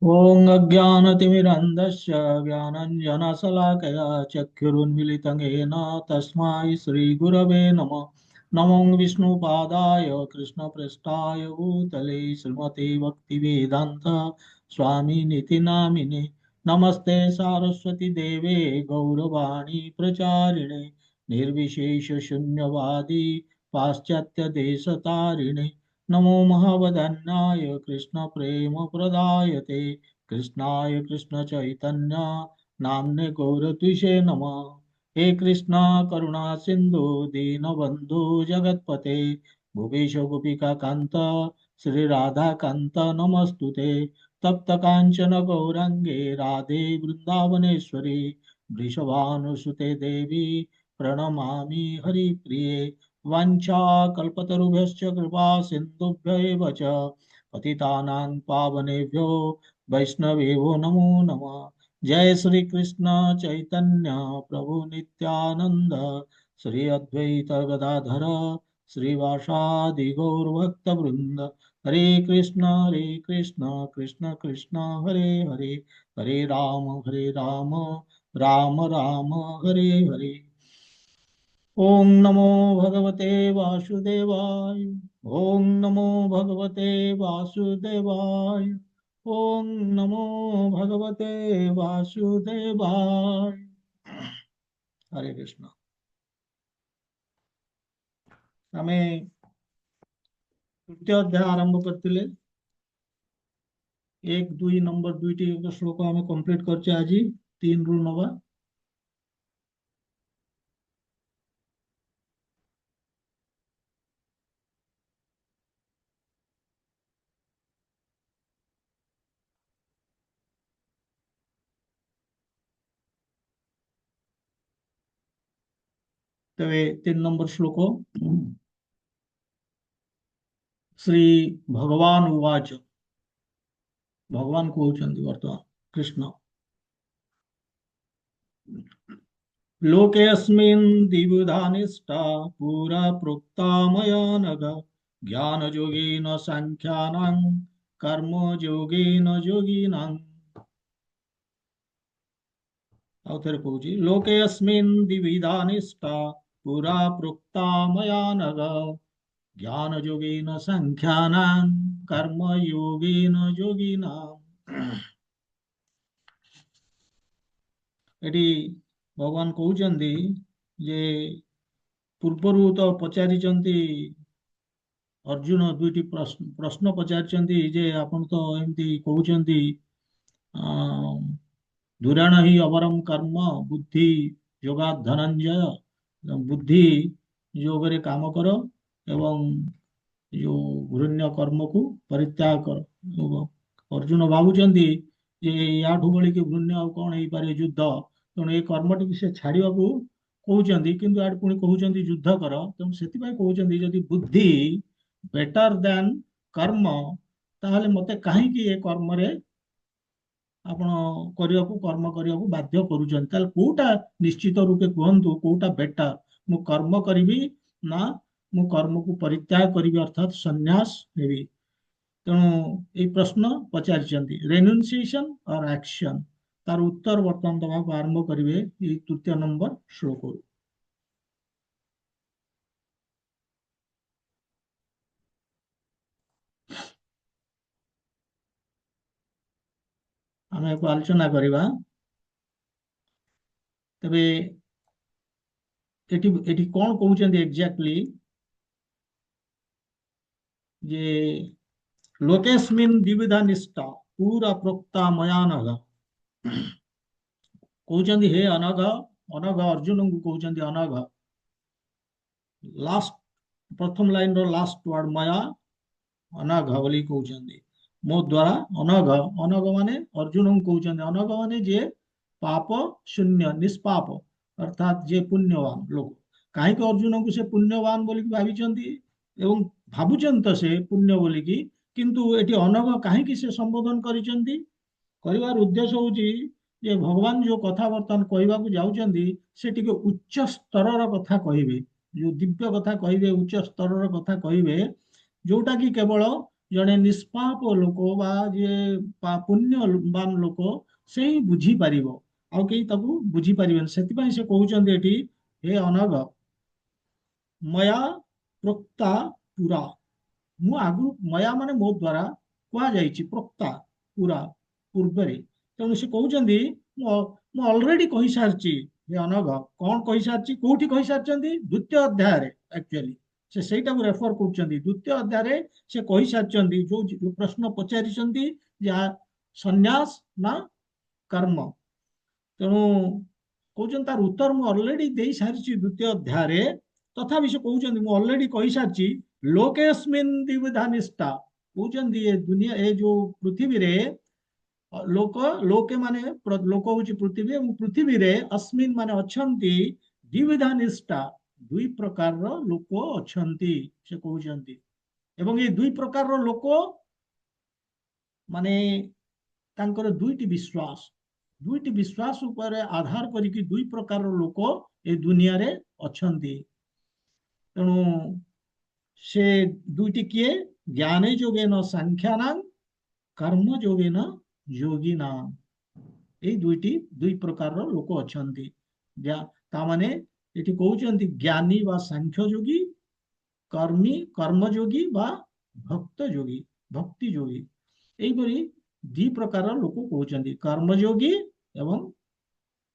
ॐ अज्ञानतिमिरन्धस्य ज्ञानञ्जनशलाकया चक्षुरुन्मिलितं येन तस्मै श्रीगुरवे नमः। नमो विष्णुपादाय कृष्णप्रेष्ठाय भूतले श्रीमते भक्तिवेदान्त स्वामिनिति नामिने। नमस्ते सारस्वती देवे गौरवाणी प्रचारिणे निर्विशेषशून्यवादी पाश्चात्यदेशतारिणे। नमो महावदन्याय कृष्ण प्रेम प्रदायते कृष्णाय कृष्ण चैतन्य नाम्ने गौरत्विषे नमः। हे कृष्ण करुणा सिंधु दीनबंधु जगतपते भुवेश गोपिका कांत श्री राधा कांत नमस्तुते। तप्त कांचन गौरांगे राधे वृंदावनेश्वरी वृषभानुसुते देवी प्रणमामि हरिप्रिये। वाञ्छाकल्पतरुभ्यश्च कृपा सिन्धुभ्य एव च पतितानां पावनेभ्यो वैष्णवेभ्यो नमो नमः। जय श्री कृष्ण चैतन्य प्रभु नित्यानंद श्री अद्वैत गदाधर श्रीवासादि गौरभक्तवृंद। हरे कृष्ण कृष्ण कृष्ण हरे हरे हरे राम राम राम हरे हरे। ओम नमो भगवते वासुदेवाय। ओम नमो भगवते वासुदेवाय। ओम नमो भगवते वासुदेवाय। हरे कृष्ण। आमे तृतीय अध्याय आरंभ करथिले। एक दुई नंबर दुईटी श्लोक आमे कंप्लीट करछे आज। तीन रु नवा तबे तीन नंबर श्लोक श्री भगवान उवाच। भगवान कहउछन्ति वर्तमान कृष्ण लोकेऽस्मिन् द्विविधा निष्ठा पुरा प्रोक्ता मया नघ ज्ञानयोगेन साङ्ख्यानां कर्मयोगेन योगिनां। ଆଉ ଥରେ କହୁଛି लोकेऽस्मिन् द्विविधा निष्ठा पुरा प्रोक्ता मया नघ ज्ञानयोगेन साङ्ख्यानां कर्मयोगेन योगिनां। ଏଠି ଭଗବାନ କହୁଛନ୍ତି ଯେ ପୂର୍ବରୁ ତ ପଚାରିଛନ୍ତି अर्जुन दुईटी प्रश्न प्रश्न पचारिଛନ୍ତି जे आपण तो एमती कहउଛନ୍ତି दुराण ही अवरम कर्म बुद्धि योगात् धनंजय। बुद्धि योगरे काम करो एवं जो घृण्य कर्म को परित्याग करो। अर्जुन भावुଛନ୍ତି जे याठू बଳି कि घृण्य ଆଉ କଣ ହେଇପାରେ ଯୁଦ୍ଧ। ତେଣୁ ଏ କର୍ମଟିକୁ ସେ ଛାଡିବାକୁ କହୁଛନ୍ତି କିନ୍ତୁ ଆଡେ ପୁଣି କହୁଛନ୍ତି ଯୁଦ୍ଧ କର। ତେଣୁ ସେଥିପାଇଁ କହୁଛନ୍ତି ଯଦି ବୁଦ୍ଧି ବେଟର ଦେନ୍ କର୍ମ ତାହେଲେ ମତେ କାହିଁକି ଏ କର୍ମରେ ଆପଣ କରିବାକୁ କର୍ମ କରିବାକୁ ବାଧ୍ୟ କରୁଛନ୍ତି। ତାହେଲେ କୋଉଟା ନିଶ୍ଚିତ ରୂପେ କୁହନ୍ତୁ କୋଉଟା ବେଟର। ମୁଁ କର୍ମ କରିବି ନା ମୁଁ କର୍ମକୁ ପରିତ୍ୟାଗ କରିବି ଅର୍ଥାତ୍ ସନ୍ନ୍ୟାସ ନେବି। ତେଣୁ ଏଇ ପ୍ରଶ୍ନ ପଚାରିଛନ୍ତି ରେନୁନ୍ସିଏସନ ଅର୍ ଆକ୍ସନ। ତାର ଉତ୍ତର ବର୍ତ୍ତମାନ ଦେବାକୁ ଆରମ୍ଭ କରିବେ ଏଇ ତୃତୀୟ ନମ୍ବର ଶ୍ଲୋକରୁ। ଆମେ ଏକୁ ଆଲୋଚନା କରିବା। ତେବେ ଏଠି ଏଠି କଣ କହୁଛନ୍ତି ଏକ୍ଜାକ୍ଟଲି ଯେ लोकेस्मिन् द्विविधा निष्ठा पूरा प्रोक्ता मया नघ। कହୁଛନ୍ତି हे अनघ। अनघ अर्जुन को कहुଛନ୍ତି अनघ। लास्ट प्रथम लाइन रो लास्ट वर्ड मया अनघ बोली कहुଛନ୍ତି मो द्वारा अनघ। अनघ माने अर्जुन को कहुଛନ୍ତି अनघ माने जे पाप शून्य निष्पाप अर्थात जे पुण्यवान लोक। कहीं अर्जुन को से पुण्यवान बोली भाविଛନ୍ତି एवं भावुଛନ୍ତି ତ ସେ पुण्य बोली कि किंतु एटी अनघ कहीं से संबोधन करिଛନ୍ତି। କହିବାର ଉଦ୍ଦେଶ୍ୟ ହଉଛି ଯେ ଭଗବାନ ଯୋଉ କଥା ବର୍ତ୍ତମାନ କହିବାକୁ ଯାଉଛନ୍ତି ସେ ଟିକେ ଉଚ୍ଚ ସ୍ତରର କଥା କହିବେ। ଯୋଉ ଦିବ୍ୟ କଥା କହିବେ ଉଚ୍ଚ ସ୍ତରର କଥା କହିବେ ଯୋଉଟା କି କେବଳ जड़े निष्पाप लोक बा जे पुण्यवान लोक से ही बुझी पारिबो आउ केही ताकू बुझी पारिबेन सेति से कहउचंदी एठी हे अनग मया प्रोक्ता पुरा मु आगु मया माने मो द्वारा कुआ जाइछि प्रोक्ता पुरा पूर्वरे तेणु से कहउचंदी मु ऑलरेडी कहि सारछि हे अनग कोन कहि सारछि कोठी कहि सारछंती द्वितीय अध्याय रे एक्चुअली से सेटा को रेफर करछंती द्वितीय अध्याय रे से कहि सारछंती जो प्रश्न पचारिछंती या सन्यास ना कर्म तेणु कहउचन तार उत्तर मु ऑलरेडी देई सारछि द्वितीय अध्याय रे तथापि से कहउचंती मु ऑलरेडी कहि सारछि लोकेस्मिन द्विविधा निष्ठा कहउचंती ये दुनिया ए जो पृथ्वी रे लोक लोके माने लोक होची पृथ्वी और पृथ्वी रे अस्मिन माने अछंती द्विविधा निष्ठा दुई प्रकार रो लोक अछंती से कहउचंती एवं ये दुई प्रकार रो लोक माने तांकर दुईटी विश्वास ऊपर आधार करिकी दुई प्रकार रो लोक ए दुनिया रे अछंती तेणु से दुईटी किए ज्ञाने जोगेन सांख्यानां कर्म जोगेन योगिना ए दुई प्रकार रो लोक अछंती ता माने एठी कहउचंती ज्ञानी बा सांख्य योगी कर्मी कर्मयोगी बा भक्त योगी भक्ति योगी एइपरि दी प्रकार लोक कहउचंती कर्मयोगी एवं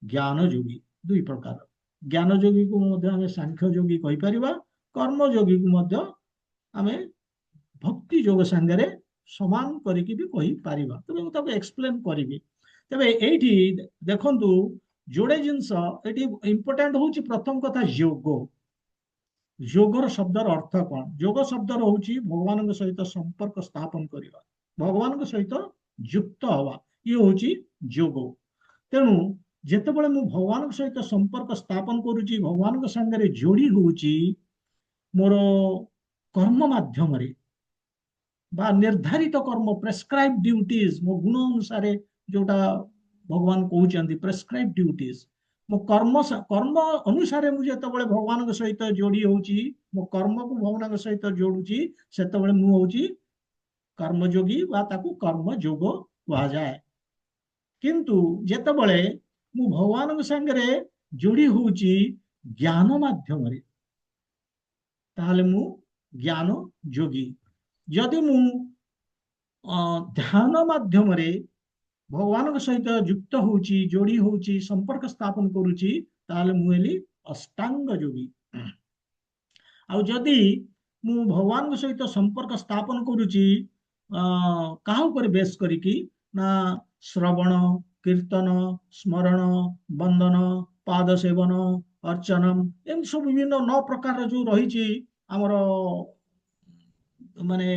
ज्ञान योगी दुई प्रकार ज्ञान योगी को मध्य हमें सांख्य योगी कहि परिबा कर्म योगी को मध्य हमें भक्ति योग संगे समान करिकी भी कहि परिबा तबे मु ताको एक्सप्लेन करिवि तबे एठी देखंतु जोड़े जिंस एठी इंपोर्टेंट होची प्रथम कथा योग योगर शब्दर अर्थ कौन योग शब्दर होची भगवान सहित संपर्क स्थापन करिबा भगवान सहित युक्त हवा ये होची योग तेणु जेतेबेले मु भगवान सहित संपर्क स्थापन करूची भगवान संगे जोड़ी होची मोर कर्म माध्यम रे बा निर्धारित कर्म प्रेस्क्राइब ड्यूटीज मो गुण अनुसार जोटा भगवान कहउचंती प्रेस्क्राइब ड्यूटीज मो कर्म अनुसार मुझे जेतेबेले भगवान सहित जोड़ी होची मो कर्म को भगवान सहित जोड़ुची सेतेबेले मु होची कर्मयोगी बा ताकू कर्म योग कहा जाए किंतु जेतेबेले मु भगवान संगे जोड़ी होची ज्ञान माध्यम रे ताहले मु ज्ञान योगी जदि मु ध्यान माध्यम रे भगवान सहित युक्त होची जोड़ी होची संपर्क स्थापन करूची ताहले मु हेली अष्टांग योगी आ जदि मु भगवान सहित संपर्क स्थापन करूची काहा ऊपर बेस करिकी ना श्रवण कीर्तन स्मरण वंदन पाद सेवन अर्चनम एम सब विभिन्न 9 प्रकार जो रही आमर माने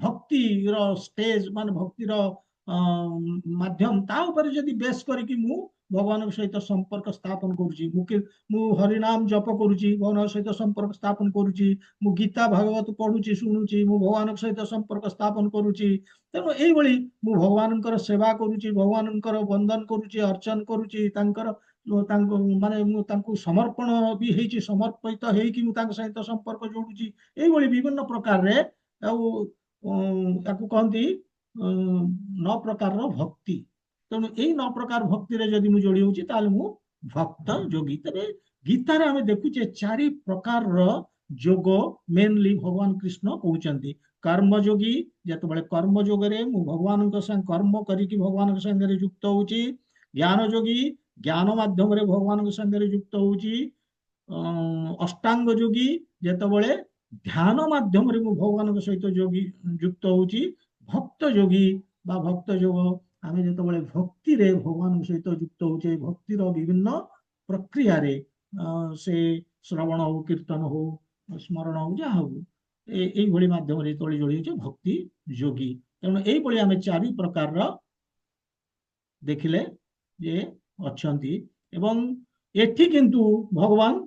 भक्ति रो स्टेज मान भक्ति रो माध्यम ता ऊपर जदि बेस करिकी मु भगवान सहित संपर्क स्थापन करूची मु हरिनाम जप करूची भगवान सहित संपर्क स्थापन करूची मु गीता भागवत पढुची सुनुची मु भगवान सहित संपर्क स्थापन करूची तेणु एई भली मु भगवानकर सेवा करूची भगवानकर वंदन करूची अर्चन करूची तांकर माने मु तांको समर्पण भी हेची समर्पित हेकी मु तांक सहित संपर्क जोडुची एई भली विभिन्न प्रकार रे ताकू कहती 9 प्रकार भक्ति तेणु यही 9 प्रकार भक्ति रे जदि मु जोड़ी होची ताले मु भक्त योगी तबे गीता रे हमें देखुचे 4 प्रकार योग मेनली भगवान कृष्ण कहउचंती कर्म योगी जेतेबेले कर्म योग रे मु भगवान संग कर्म करिकी भगवान संगे युक्त होची ज्ञान योगी ज्ञान माध्यम रे भगवान संगे युक्त होची अष्टांग योगी जेतेबेले ध्यान माध्यम रे मु भगवान सहित योगी युक्त होची भक्त योगी बा भक्त योग आमे जेतेबेले भक्ति रे भगवान सहित युक्त होचे भक्ति रो विभिन्न प्रक्रिया रे से श्रवण हो कीर्तन हो स्मरण हो जा हो एई भली माध्यम रे तोली जोड़ी होचे भक्ति योगी तेणु एई भली आमे 4 प्रकार रो देखिले जे अछंती एवं एठी किंतु भगवान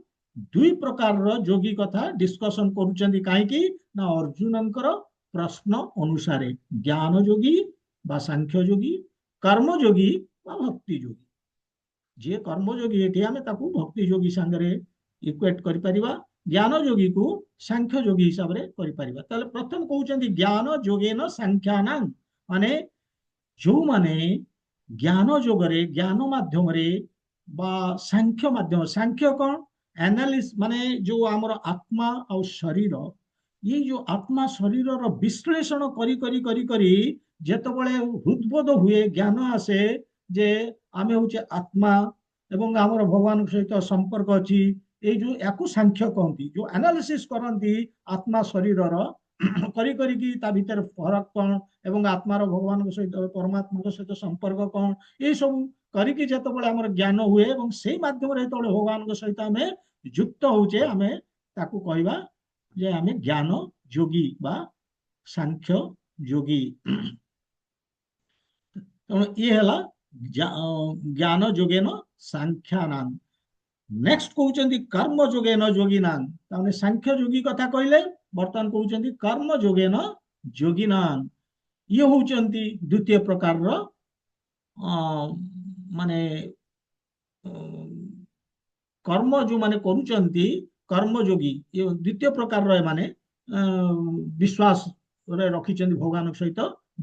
2 प्रकार योगी कथा डिस्कशन करूचंती काहे कि ना अर्जुनंकर प्रश्न अनुसार ज्ञान योगी बा सांख्य योगी कर्म योगी बा भक्ति योगी जे कर्म योगी एठी हमें ताकू भक्ति योगी संगे इक्वेट करि परिबा ଜ୍ଞାନ ଯୋଗୀକୁ ସାଂଖ୍ୟ ଯୋଗୀ ହିସାବରେ କରିପାରିବା। ତାହେଲେ ପ୍ରଥମ କହୁଛନ୍ତି ଜ୍ଞାନ ଯୋଗେନ ସାଂଖ୍ୟାନାଂ, ମାନେ ଯୋଉମାନେ ଜ୍ଞାନ ଯୋଗରେ ଜ୍ଞାନ ମାଧ୍ୟମରେ ବା ସାଂଖ୍ୟ ମାଧ୍ୟମ, ସାଂଖ୍ୟ କଣ ଆନାଲିସ୍, ମାନେ ଯୋଉ ଆମର ଆତ୍ମା ଆଉ ଶରୀର, ଏଇ ଯୋଉ ଆତ୍ମା ଶରୀରର ବିଶ୍ଳେଷଣ କରି କରି କରି କରି ଯେତେବେଳେ ହୃଦବୋଧ ହୁଏ, ଜ୍ଞାନ ଆସେ ଯେ ଆମେ ହଉଛେ ଆତ୍ମା ଏବଂ ଆମର ଭଗବାନଙ୍କ ସହିତ ସମ୍ପର୍କ ଅଛି, ଏଇ ଯୋଉ ୟାକୁ ସାଂଖ୍ୟ କହନ୍ତି। ଯୋଉ ଆନାଲିସିସ୍ କରନ୍ତି ଆତ୍ମା ଶରୀରର କରି କରିକି ତା ଭିତରେ ଫରକ କଣ ଏବଂ ଆତ୍ମାର ଭଗବାନଙ୍କ ସହିତ ପରମାତ୍ମାଙ୍କ ସହିତ ସମ୍ପର୍କ କଣ, ଏଇ ସବୁ କରିକି ଯେତେବେଳେ ଆମର ଜ୍ଞାନ ହୁଏ ଏବଂ ସେଇ ମାଧ୍ୟମରେ ଯେତେବେଳେ ଭଗବାନଙ୍କ ସହିତ ଆମେ ଯୁକ୍ତ ହଉଛେ, ଆମେ ତାକୁ କହିବା ଯେ ଆମେ ଜ୍ଞାନ ଯୋଗୀ ବା ସାଂଖ୍ୟ ଯୋଗୀ। ତେଣୁ ଇଏ ହେଲା ଜ୍ଞାନ ଯୋଗେନ ସାଂଖ୍ୟାନାଂ। ନେକ୍ସଟ କହୁଛନ୍ତି କର୍ମ ଯୋଗେନ ଯୋଗୀନାଂ। ତାମାନେ ସାଂଖ୍ୟ ଯୋଗୀ କଥା କହିଲେ, ବର୍ତ୍ତମାନ କହୁଛନ୍ତି କର୍ମ ଯୋଗେନ ଯୋଗୀନାଂ। ଇଏ ହଉଛନ୍ତି ଦ୍ୱିତୀୟ ପ୍ରକାରର ମାନେ କର୍ମ ଯୋଉମାନେ କରୁଛନ୍ତି କର୍ମଯୋଗୀ, ଇଏ ଦ୍ୱିତୀୟ ପ୍ରକାରର ଏମାନେ ବିଶ୍ୱାସରେ ରଖିଛନ୍ତି ଭଗବାନଙ୍କ ସହିତ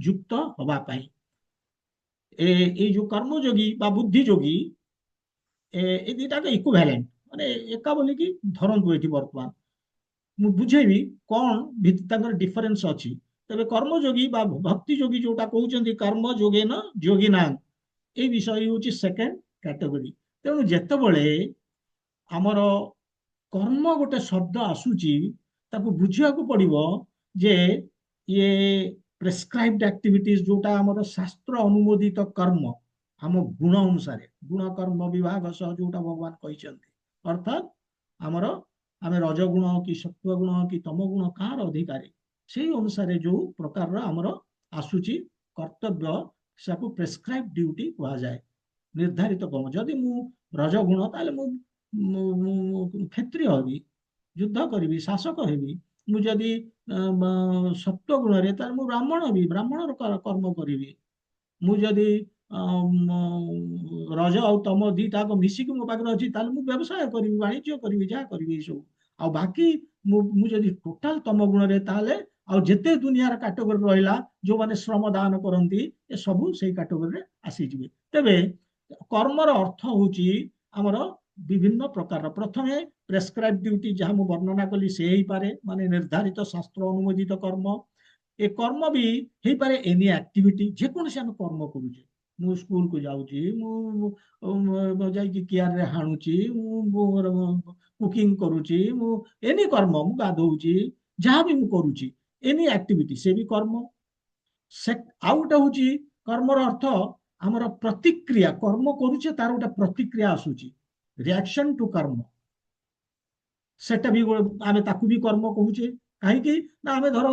ଯୁକ୍ତ ହବା ପାଇଁ। ଏଇ ଯୋଉ କର୍ମଯୋଗୀ ବା ବୁଦ୍ଧିଯୋଗୀ, ଏ ଦିଟାକ ଇକ୍ୱିଭାଲେଣ୍ଟ, ମାନେ ଏକା ବୋଲିକି ଧରନ୍ତୁ। ଏଠି ବର୍ତ୍ତମାନ ମୁଁ ବୁଝେଇବି କଣ ତାଙ୍କର ଡିଫରେନ୍ସ ଅଛି। ତେବେ କର୍ମଯୋଗୀ ବା ଭକ୍ତି ଯୋଗୀ ଯୋଉଟା କହୁଛନ୍ତି କର୍ମ ଯୋଗେନ ଯୋଗୀନାଂ, এই ବିଷୟ ହେଉଛି ସେକେଣ୍ଡ କ୍ୟାଟେଗୋରୀ। ତେଣୁ ଯେତେବେଳେ ଆମର କର୍ମ ଗୋଟେ ଶବ୍ଦ ଆସୁଛି, ତାକୁ ବୁଝିବାକୁ ପଡିବ ଯେ ଇଏ ପ୍ରେସ୍କ୍ରାଇବ୍ଡ ଆକ୍ଟିଭିଟିଜ, ଯୋଉଟା ଆମର ଶାସ୍ତ୍ର ଅନୁମୋଦିତ କର୍ମ, ଆମ ଗୁଣ ଅନୁସାରେ, ଗୁଣ କର୍ମ ବିଭାଗ ସହ ଯୋଉଟା ଭଗବାନ କହିଛନ୍ତି, ଅର୍ଥାତ ଆମର ଆମେ ରଜଗୁଣ କି ସତ୍ୱଗୁଣ କି ତମ ଗୁଣ କାହାର ଅଧିକାରୀ, ସେଇ ଅନୁସାରେ ଯୋଉ ପ୍ରକାରର ଆମର ଆସୁଛି କର୍ତ୍ତବ୍ୟ, ସେକୁ ପ୍ରେସ୍କ୍ରାଇବ୍ ଡ୍ୟୁଟି କୁହାଯାଏ, ନିର୍ଦ୍ଧାରିତ କର୍ମ। ଯଦି ମୁଁ ରଜଗୁଣ, ତାହେଲେ ମୁଁ କ୍ଷତ୍ରିୟ ହେବି, ଯୁଦ୍ଧ କରିବି, ଶାସକ ହେବି। ମୁଁ ଯଦି ସତ୍ୱ ଗୁଣରେ, ତାହେଲେ ମୁଁ ବ୍ରାହ୍ମଣ ହେବି, ବ୍ରାହ୍ମଣର କର୍ମ କରିବି। ମୁଁ ଯଦି ରଜ ଆଉ ତମ ଦିଟାକ ମିଶିକି ମୋ ପାଖରେ ଅଛି, ତାହେଲେ ମୁଁ ବ୍ୟବସାୟ କରିବି, ବାଣିଜ୍ୟ କରିବି, ଯାହା କରିବି ଏଇସବୁ। ଆଉ ବାକି ମୁଁ ଯଦି ଟୋଟାଲ ତମ ଗୁଣରେ, ତାହେଲେ ଆଉ ଯେତେ ଦୁନିଆର କାଟଗୋରୀ ରହିଲା, ଯୋଉମାନେ ଶ୍ରମ ଦାନ କରନ୍ତି, ଏ ସବୁ ସେଇ କାଟଗୋରୀରେ ଆସିଯିବେ। ତେବେ କର୍ମର ଅର୍ଥ ହଉଛି ଆମର ବିଭିନ୍ନ ପ୍ରକାରର। ପ୍ରଥମେ ପ୍ରେସ୍କ୍ରାଇବ୍ ଡ୍ୟୁଟି, ଯାହା ମୁଁ ବର୍ଣ୍ଣନା କଲି, ସେ ହେଇପାରେ, ମାନେ ନିର୍ଦ୍ଧାରିତ ଶାସ୍ତ୍ର ଅନୁମୋଦିତ କର୍ମ। ଏ କର୍ମ ବି ହେଇପାରେ ଏନି ଆକ୍ଟିଭିଟି, ଯେକୌଣସି ଆମେ କର୍ମ କରୁଛେ। ମୁଁ ସ୍କୁଲକୁ ଯାଉଛି, ମୁଁ ଯାଇକି କିଆରରେ ହାଣୁଛି, ମୁଁ କୁକିଂ କରୁଛି, ମୁଁ ଏନି କର୍ମ, ମୁଁ ଗାଧଉଛି, ଯାହା ବି ମୁଁ କରୁଛି, ଏନି ଆକ୍ଟିଭିଟି, ସେ ବି କର୍ମ। ଆଉ ଗୋଟେ ହଉଛି କର୍ମର ଅର୍ଥ ଆମର ପ୍ରତିକ୍ରିୟା, କର୍ମ କରୁଛେ ତାର ଗୋଟେ ପ୍ରତିକ୍ରିୟା ଆସୁଛି, ରିଆକ୍ସନ ଟୁ କର୍ମ, ସେଟା ବି ଆମେ ତାକୁ ବି କର୍ମ କହୁଛେ। କାହିଁକି ନା ଆମେ ଧର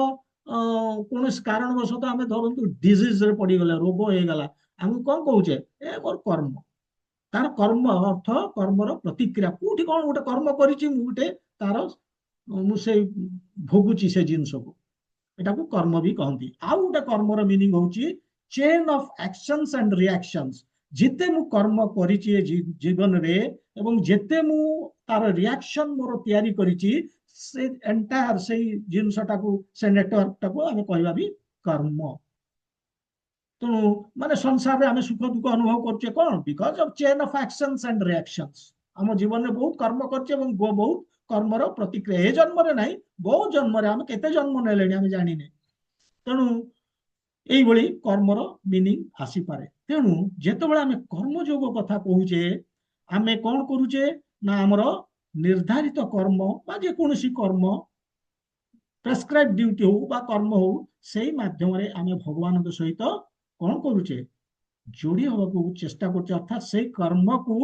କୌଣସି କାରଣବଶତଃ ଆମେ ଧରନ୍ତୁ ଡିଜିଜରେ ପଡିଗଲା, ରୋଗ ହେଇଗଲା, ଆମେ କଣ କହୁଛେ, ଏ ମୋର କର୍ମ। ତାର କର୍ମ ଅର୍ଥ କର୍ମର ପ୍ରତିକ୍ରିୟା, କୋଉଠି କଣ ଗୋଟେ କର୍ମ କରିଛି ମୁଁ, ଗୋଟେ ତାର ମୁଁ ସେଇ ଭୋଗୁଛି ସେ ଜିନିଷକୁ, ଏଟାକୁ କର୍ମ ବି କହନ୍ତି। ଆଉ ଗୋଟେ କର୍ମର ମିନିଂ ହଉଛି chain of actions and reactions. ଯେତେ ମୁଁ କର୍ମ କରିଛି ଏ ଜୀବନରେ ଏବଂ ଯେତେ ମୁଁ ତାର ରିଆକ୍ସନ ମୋର ତିଆରି କରିଛି, ସେ ଏଣ୍ଟାୟାର ସେଇ ଜିନିଷଟାକୁ, ସେ ନେଟୱାର୍କଟାକୁ ଆମେ କହିବା ବି କର୍ମ। ତେଣୁ ମାନେ ସଂସାରରେ ଆମେ ସୁଖ ଦୁଃଖ ଅନୁଭବ କରୁଛେ କଣ, because of chain of actions and reactions. ଆମ ଜୀବନରେ ବହୁତ କର୍ମ କରିଛେ ଏବଂ ବହୁତ କର୍ମର ପ୍ରତିକ୍ରିୟା, ଏ ଜନ୍ମରେ ନାହିଁ, ବହୁତ ଜନ୍ମରେ, ଆମେ କେତେ ଜନ୍ମ ନେଲେଣି ଆମେ ଜାଣିନେ। ତେଣୁ এইଭଳି କର୍ମର ମିନିଂ ଆସିପାରେ। ତେଣୁ ଯେତେବେଳେ ଆମେ କର୍ମଯୋଗ କଥା କହୁଛେ, ଆମେ କଣ କରୁଛେ ନା ଆମର ନିର୍ଦ୍ଧାରିତ କର୍ମ ବା ଯେକୌଣସି କର୍ମ, ପ୍ରେସ୍କ୍ରାଇବ୍ ଡ୍ୟୁଟି ହଉ ବା କର୍ମ ହଉ, ସେଇ ମାଧ୍ୟମରେ ଆମେ ଭଗବାନଙ୍କ ସହିତ କଣ କରୁଛେ, ଯୋଡି ହବାକୁ ଚେଷ୍ଟା କରୁଛେ। ଅର୍ଥାତ ସେଇ କର୍ମକୁ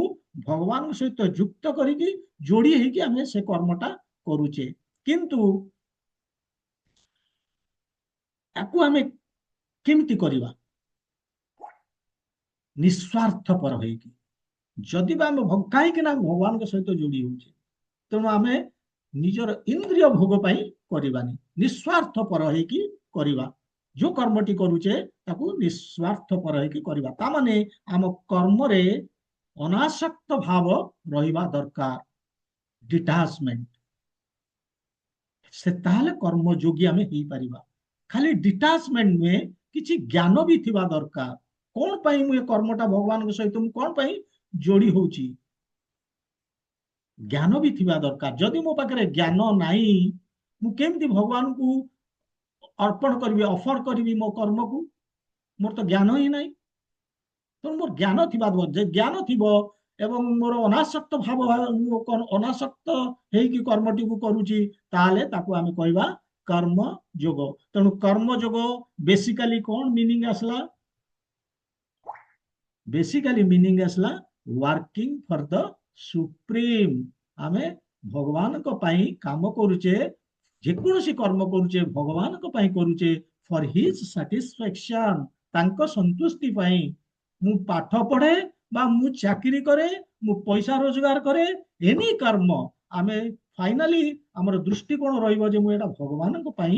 ଭଗବାନଙ୍କ ସହିତ ଯୁକ୍ତ କରିକି ଯୋଡି ହେଇକି ଆମେ ସେ କର୍ମଟା କରୁଛେ। କିନ୍ତୁ ୟାକୁ ଆମେ କେମିତି କରିବା, ନିସ୍ୱାର୍ଥପର ହେଇକି। ଯଦି ବା ଆମେ କାହିଁକି ନା ଭଗବାନଙ୍କ ସହିତ ଯୋଡି ହଉଛେ, ତେଣୁ ଆମେ ନିଜର ଇନ୍ଦ୍ରିୟ ଭୋଗ ପାଇଁ କରିବାନି, ନିସ୍ୱାର୍ଥପର ହେଇକି କରିବା। ଯୋଉ କର୍ମଟି କରୁଛେ ତାକୁ ନିସ୍ୱାର୍ଥପର ହେଇକି କରିବା। ତାମାନେ ଆମ କର୍ମରେ ଅନାସକ୍ତ ଭାବ ରହିବା ଦରକାର, ଡିଟାଚମେଣ୍ଟ। से ताहले कर्मयोगी आमे हेई परिबा। खाली डिटाचमेंट नुहे, किछि ज्ञान भी थिबा दरकार। कौन पाई मु ए कर्मटा भगवान के सहित मु कौन पाई जोड़ी होची, ज्ञान भी थिबा दरकार। जदि मो पाखरे ज्ञान नाही, मु केमति भगवान को अर्पण करबी, ऑफर करबी मो कर्म को? मोर तो ज्ञान ही नाही। ତେଣୁ ମୋର ଜ୍ଞାନ ଥିବା ଦରକାର। ଯେ ଜ୍ଞାନ ଥିବ ଏବଂ ମୋର ଅନାସକ୍ତ ମୁଁ ଅନାସକ୍ତ ହେଇକି କର୍ମଟିକୁ କରୁଛି, ତାହେଲେ ତାକୁ ଆମେ କହିବା କର୍ମ ଯୋଗ। ତେଣୁ କର୍ମ ଯୋଗ ବେସିକାଲି କଣ ମିନିଂ ଆସିଲା? ବେସିକାଲି ମିନିଂ ଆସିଲା ୱାର୍କିଂ ଫର ଦ ସୁପ୍ରିମ। ଆମେ ଭଗବାନଙ୍କ ପାଇଁ କାମ କରୁଛେ, ଯେକୌଣସି କର୍ମ କରୁଛେ ଭଗବାନଙ୍କ ପାଇଁ କରୁଛେ, ଫର ହିଜ ସାଟିସ୍ଫାକ୍ସନ, ତାଙ୍କ ସନ୍ତୁଷ୍ଟି ପାଇଁ। ମୁଁ ପାଠ ପଢେ ବା ମୁଁ ଚାକିରି କରେ, ମୁଁ ପଇସା ରୋଜଗାର କରେ, ଏନି କର୍ମ ଆମେ ଫାଇନାଲି ଆମର ଦୃଷ୍ଟିକୋଣ ରହିବ ଯେ ମୁଁ ଏଇଟା ଭଗବାନଙ୍କ ପାଇଁ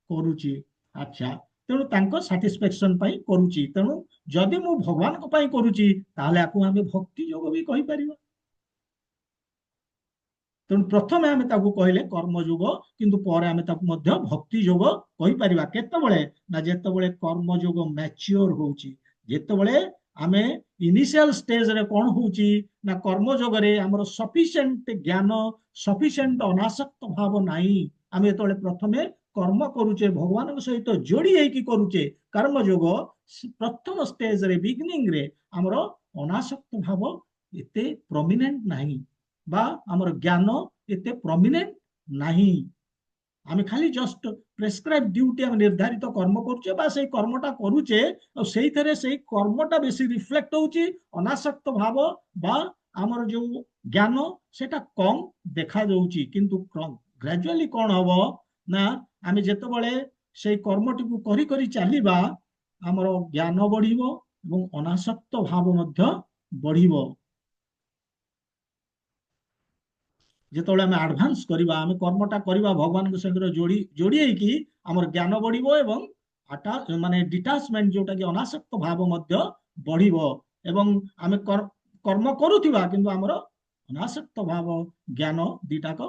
କରୁଛି। ଆଚ୍ଛା, ତେଣୁ ତାଙ୍କ ସାଟିସ୍ଫାକ୍ସନ ପାଇଁ କରୁଛି। ତେଣୁ ଯଦି ମୁଁ ଭଗବାନଙ୍କ ପାଇଁ କରୁଛି, ତାହେଲେ ଆକୁ ଆମେ ଭକ୍ତି ଯୋଗ ବି କହିପାରିବା। ତେଣୁ ପ୍ରଥମେ ଆମେ ତାକୁ କହିଲେ କର୍ମଯୋଗ, କିନ୍ତୁ ପରେ ଆମେ ତାକୁ ମଧ୍ୟ ଭକ୍ତି ଯୋଗ କହିପାରିବା। କେତେବେଳେ ନା ଯେତେବେଳେ କର୍ମଯୋଗ ମ୍ୟାଚିଓର ହଉଛି, ଯେତେବେଳେ ଆମେ ଇନିସିଆଲ ଷ୍ଟେଜରେ କଣ ହଉଛି ନା କର୍ମଯୋଗରେ ଆମର ସଫିସିଏଣ୍ଟ ଜ୍ଞାନ, ସଫିସିଏଣ୍ଟ ଅନାସକ୍ତ ଭାବ ନାହିଁ। ଆମେ ଯେତେବେଳେ ପ୍ରଥମେ କର୍ମ କରୁଛେ, ଭଗବାନଙ୍କ ସହିତ ଯୋଡି ହେଇକି କରୁଛେ କର୍ମଯୋଗ, ପ୍ରଥମ ଷ୍ଟେଜରେ ବିଗିନିଂରେ ଆମର ଅନାସକ୍ତ ଭାବ ଏତେ ପ୍ରମିନେଣ୍ଟ ନାହିଁ, ବା ଆମର ଜ୍ଞାନ ଏତେ ପ୍ରମିନେଣ୍ଟ ନାହିଁ। ଆମେ ଖାଲି ଜଷ୍ଟ ପ୍ରେସକ୍ରାଇବ ଡ୍ୟୁଟି, ଆମେ ନିର୍ଦ୍ଧାରିତ କର୍ମ କରୁଛେ ବା ସେଇ କର୍ମଟା କରୁଛେ, ଆଉ ସେଇଥିରେ ସେଇ କର୍ମଟା ବେଶୀ ରିଫ୍ଲେକ୍ଟ ହଉଛି, ଅନାସକ୍ତ ଭାବ ବା ଆମର ଯୋଉ ଜ୍ଞାନ ସେଟା କମ ଦେଖାଯାଉଛି। କିନ୍ତୁ ଗ୍ରାଜୁଆଲି କଣ ହବ ନା ଆମେ ଯେତେବେଳେ ସେଇ କର୍ମଟିକୁ କରି କରି ଚାଲିବା, ଆମର ଜ୍ଞାନ ବଢିବ ଏବଂ ଅନାସକ୍ତ ଭାବ ମଧ୍ୟ ବଢିବ। ଯେତେବେଳେ ଆମେ ଆଡଭାନ୍ସ କରିବା, ଆମେ କର୍ମଟା କରିବା ଭଗବାନଙ୍କ ସାଙ୍ଗରେ ଯୋଡି ହେଇକି, ଆମର ଜ୍ଞାନ ବଢିବ ଏବଂ ମାନେ ଡିଟାଚମେଣ୍ଟ ଯୋଉଟା କି ଅନାସକ୍ତ ଭାବ ମଧ୍ୟ ବଢିବ। ଏବଂ ଆମେ କର୍ମ କରୁଥିବା କିନ୍ତୁ ଆମର ଅନାସକ୍ତ ଭାବ, ଜ୍ଞାନ ଦିଟାକ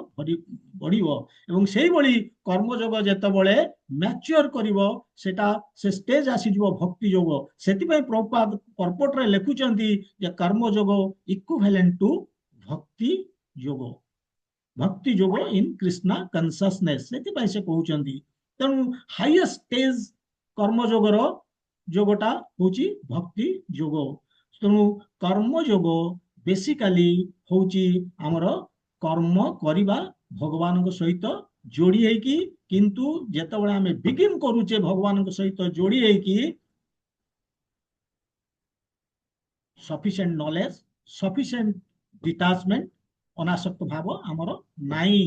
ବଢିବ। ଏବଂ ସେଇଭଳି କର୍ମଯୋଗ ଯେତେବେଳେ ମ୍ୟାଚୁଅର କରିବ, ସେଟା ସେ ଷ୍ଟେଜ ଆସିଯିବ ଭକ୍ତି ଯୋଗ। ସେଥିପାଇଁ ପ୍ରଭୁପାଦ ପର୍ପଟରେ ଲେଖୁଛନ୍ତି ଯେ କର୍ମଯୋଗ ଇକ୍ୱିଭାଲେଣ୍ଟ ଟୁ ଭକ୍ତି ଯୋଗ, ଭକ୍ତି ଯୋଗ ଇନ୍ କୃଷ୍ଣା କନସିୟସନେସ୍। ସେଥିପାଇଁ ସେ କହୁଛନ୍ତି। ତେଣୁ ହାଇଏଷ୍ଟ ଷ୍ଟେଜ କର୍ମଯୋଗର ଯୋଗଟା ହଉଛି ଭକ୍ତି ଯୋଗ। ତେଣୁ କର୍ମଯୋଗ ବେସିକାଲି ହଉଛି ଆମର କର୍ମ କରିବା ଭଗବାନଙ୍କ ସହିତ ଯୋଡି ହେଇକି। କିନ୍ତୁ ଯେତେବେଳେ ଆମେ ବିଗିନ କରୁଛେ ଭଗବାନଙ୍କ ସହିତ ଯୋଡି ହେଇକି, ସଫିସିଏଣ୍ଟ ନଲେଜ, ସଫିସିଏଣ୍ଟ ଡିଟାଚମେଣ୍ଟ, ଅନାସକ୍ତ ଭାବ ଆମର ନାହିଁ।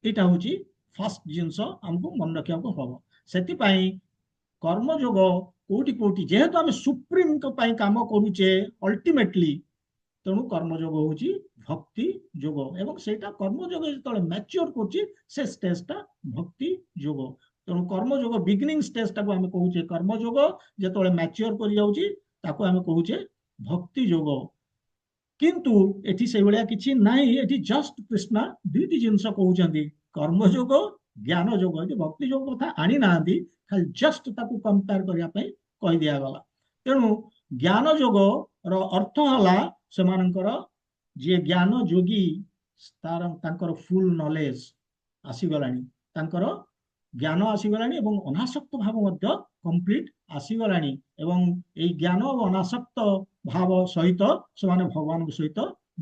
ଏଇଟା ହଉଛି ଫାର୍ଷ୍ଟ ଜିନିଷ ଆମକୁ ମନେ ରଖିବାକୁ ହବ। ସେଥିପାଇଁ କର୍ମଯୋଗ କୋଉଠି କୋଉଠି, ଯେହେତୁ ଆମେ ସୁପ୍ରିମଙ୍କ ପାଇଁ କାମ କରୁଛେ ଅଲ୍ଟିମେଟଲି, ତେଣୁ କର୍ମଯୋଗ ହଉଛି ଭକ୍ତି ଯୋଗ। ଏବଂ ସେଇଟା କର୍ମଯୋଗ ଯେତେବେଳେ ମ୍ୟାଚୁଅର କରୁଛି, ସେ ଷ୍ଟେଜଟା ଭକ୍ତି ଯୋଗ। ତେଣୁ କର୍ମଯୋଗ ବିଗିନିଂ ଷ୍ଟେଜଟାକୁ ଆମେ କହୁଛେ କର୍ମଯୋଗ, ଯେତେବେଳେ ମ୍ୟାଚୁଅର କରି ଯାଉଛି ତାକୁ ଆମେ କହୁଛେ ଭକ୍ତି ଯୋଗ। କିନ୍ତୁ ଏଠି ସେଇଭଳିଆ କିଛି ନାହିଁ। ଏଠି ଜଷ୍ଟ କୃଷ୍ଣ ଦୁଇଟି ଜିନିଷ କହୁଛନ୍ତି, କର୍ମଯୋଗ, ଜ୍ଞାନ ଯୋଗ। ଏଠି ଭକ୍ତି ଯୋଗ କଥା ଆଣି ନାହାନ୍ତି, ଖାଲି ଜଷ୍ଟ ତାକୁ କମ୍ପେୟାର କରିବା ପାଇଁ କହିଦିଆଗଲା। ତେଣୁ ଜ୍ଞାନ ଯୋଗର ଅର୍ଥ ହେଲା ସେମାନଙ୍କର ଯିଏ ଜ୍ଞାନ ଯୋଗୀ, ତାଙ୍କର ଫୁଲ ନଲେଜ ଆସିଗଲାଣି, ତାଙ୍କର ଜ୍ଞାନ ଆସିଗଲାଣି ଏବଂ ଅନାସକ୍ତ ଭାବ ମଧ୍ୟ କମ୍ପ୍ଲିଟ ଆସିଗଲାଣି। ଏବଂ ଏଇ ଜ୍ଞାନ ଓ ଅନାସକ୍ତ ଭାବ ସହିତ ସେମାନେ ଭଗବାନଙ୍କ ସହିତ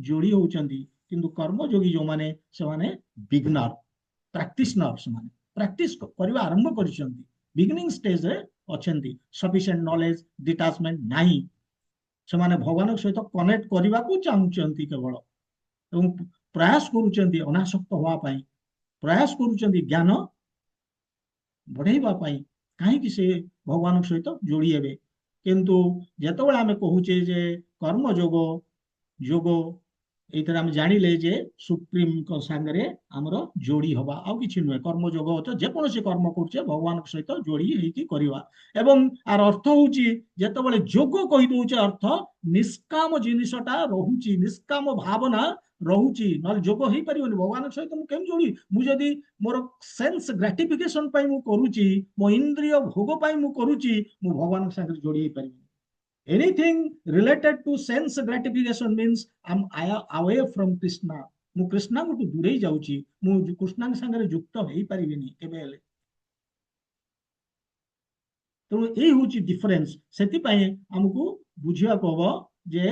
ଯୋଡି ହଉଛନ୍ତି। କିନ୍ତୁ କର୍ମଯୋଗୀ ଯୋଉମାନେ, ସେମାନେ ବିଗନର, ପ୍ରାକ୍ଟିସନର, ସେମାନେ ପ୍ରାକ୍ଟିସ କରିବା ଆରମ୍ଭ କରିଛନ୍ତି, ବିଗିନିଂ ଷ୍ଟେଜରେ ଅଛନ୍ତି, ସଫିସିଏଣ୍ଟ ନଲେଜ, ଡିଟାଚମେଣ୍ଟ ନାହିଁ। ସେମାନେ ଭଗବାନଙ୍କ ସହିତ କନେକ୍ଟ କରିବାକୁ ଚାହୁଁଛନ୍ତି କେବଳ, ଏବଂ ପ୍ରୟାସ କରୁଛନ୍ତି ଅନାସକ୍ତ ହବା ପାଇଁ, ପ୍ରୟାସ କରୁଛନ୍ତି ଜ୍ଞାନ ବଢେଇବା ପାଇଁ, କାହିଁକି ସେ ଭଗବାନଙ୍କ ସହିତ ଯୋଡି ହେବେ। କିନ୍ତୁ ଯେତେବେଳେ ଆମେ କହୁଛେ ଯେ କର୍ମଯୋଗ ଯୋଗ ଏଇଥିରେ ଆମେ ଜାଣିଲେ ଯେ ସୁପ୍ରିମଙ୍କ ସାଙ୍ଗରେ ଆମର ଯୋଡି ହବା ଆଉ କିଛି ନୁହେଁ। କର୍ମଯୋଗ ଅର୍ଥ ଯେକୌଣସି କର୍ମ କରୁଛେ ଭଗବାନଙ୍କ ସହିତ ଯୋଡି ହେଇକି କରିବା। ଏବଂ ଆର ଅର୍ଥ ହଉଛି ଯେତେବେଳେ ଯୋଗ କହିଦଉଛେ ଅର୍ଥ ନିଷ୍କାମ ଜିନିଷଟା ରହୁଛି, ନିଷ୍କାମ ଭାବନା ରହୁଛି, ନହେଲେ ଯୋଗ ହେଇପାରିବନି। ଭଗବାନଙ୍କ ସହିତ ମୁଁ କେମିତି ଯୋଡି? ମୁଁ ଯଦି ମୋର ସେନ୍ସ ଗ୍ରାଟିଫିକେସନ ପାଇଁ ମୁଁ କରୁଛି, ମୋ ଇନ୍ଦ୍ରିୟ ଭୋଗ ପାଇଁ ମୁଁ କରୁଛି, ମୁଁ ଭଗବାନଙ୍କ ସାଙ୍ଗରେ ଯୋଡି ହେଇପାରିବିନି। Anything related to sense gratification means I'm away from Krishna. ମୁଁ କୃଷ୍ଣଙ୍କଠୁ ଦୂରେଇ ଯାଉଛି, ମୁଁ କୃଷ୍ଣଙ୍କ ସାଙ୍ଗରେ ଯୁକ୍ତ ହେଇପାରିବିନି କେବେ ହେଲେ। ତେଣୁ ଏଇ ହଉଛି ଡିଫରେନ୍ସ। ସେଥିପାଇଁ ଆମକୁ ବୁଝିବାକୁ ହବ ଯେ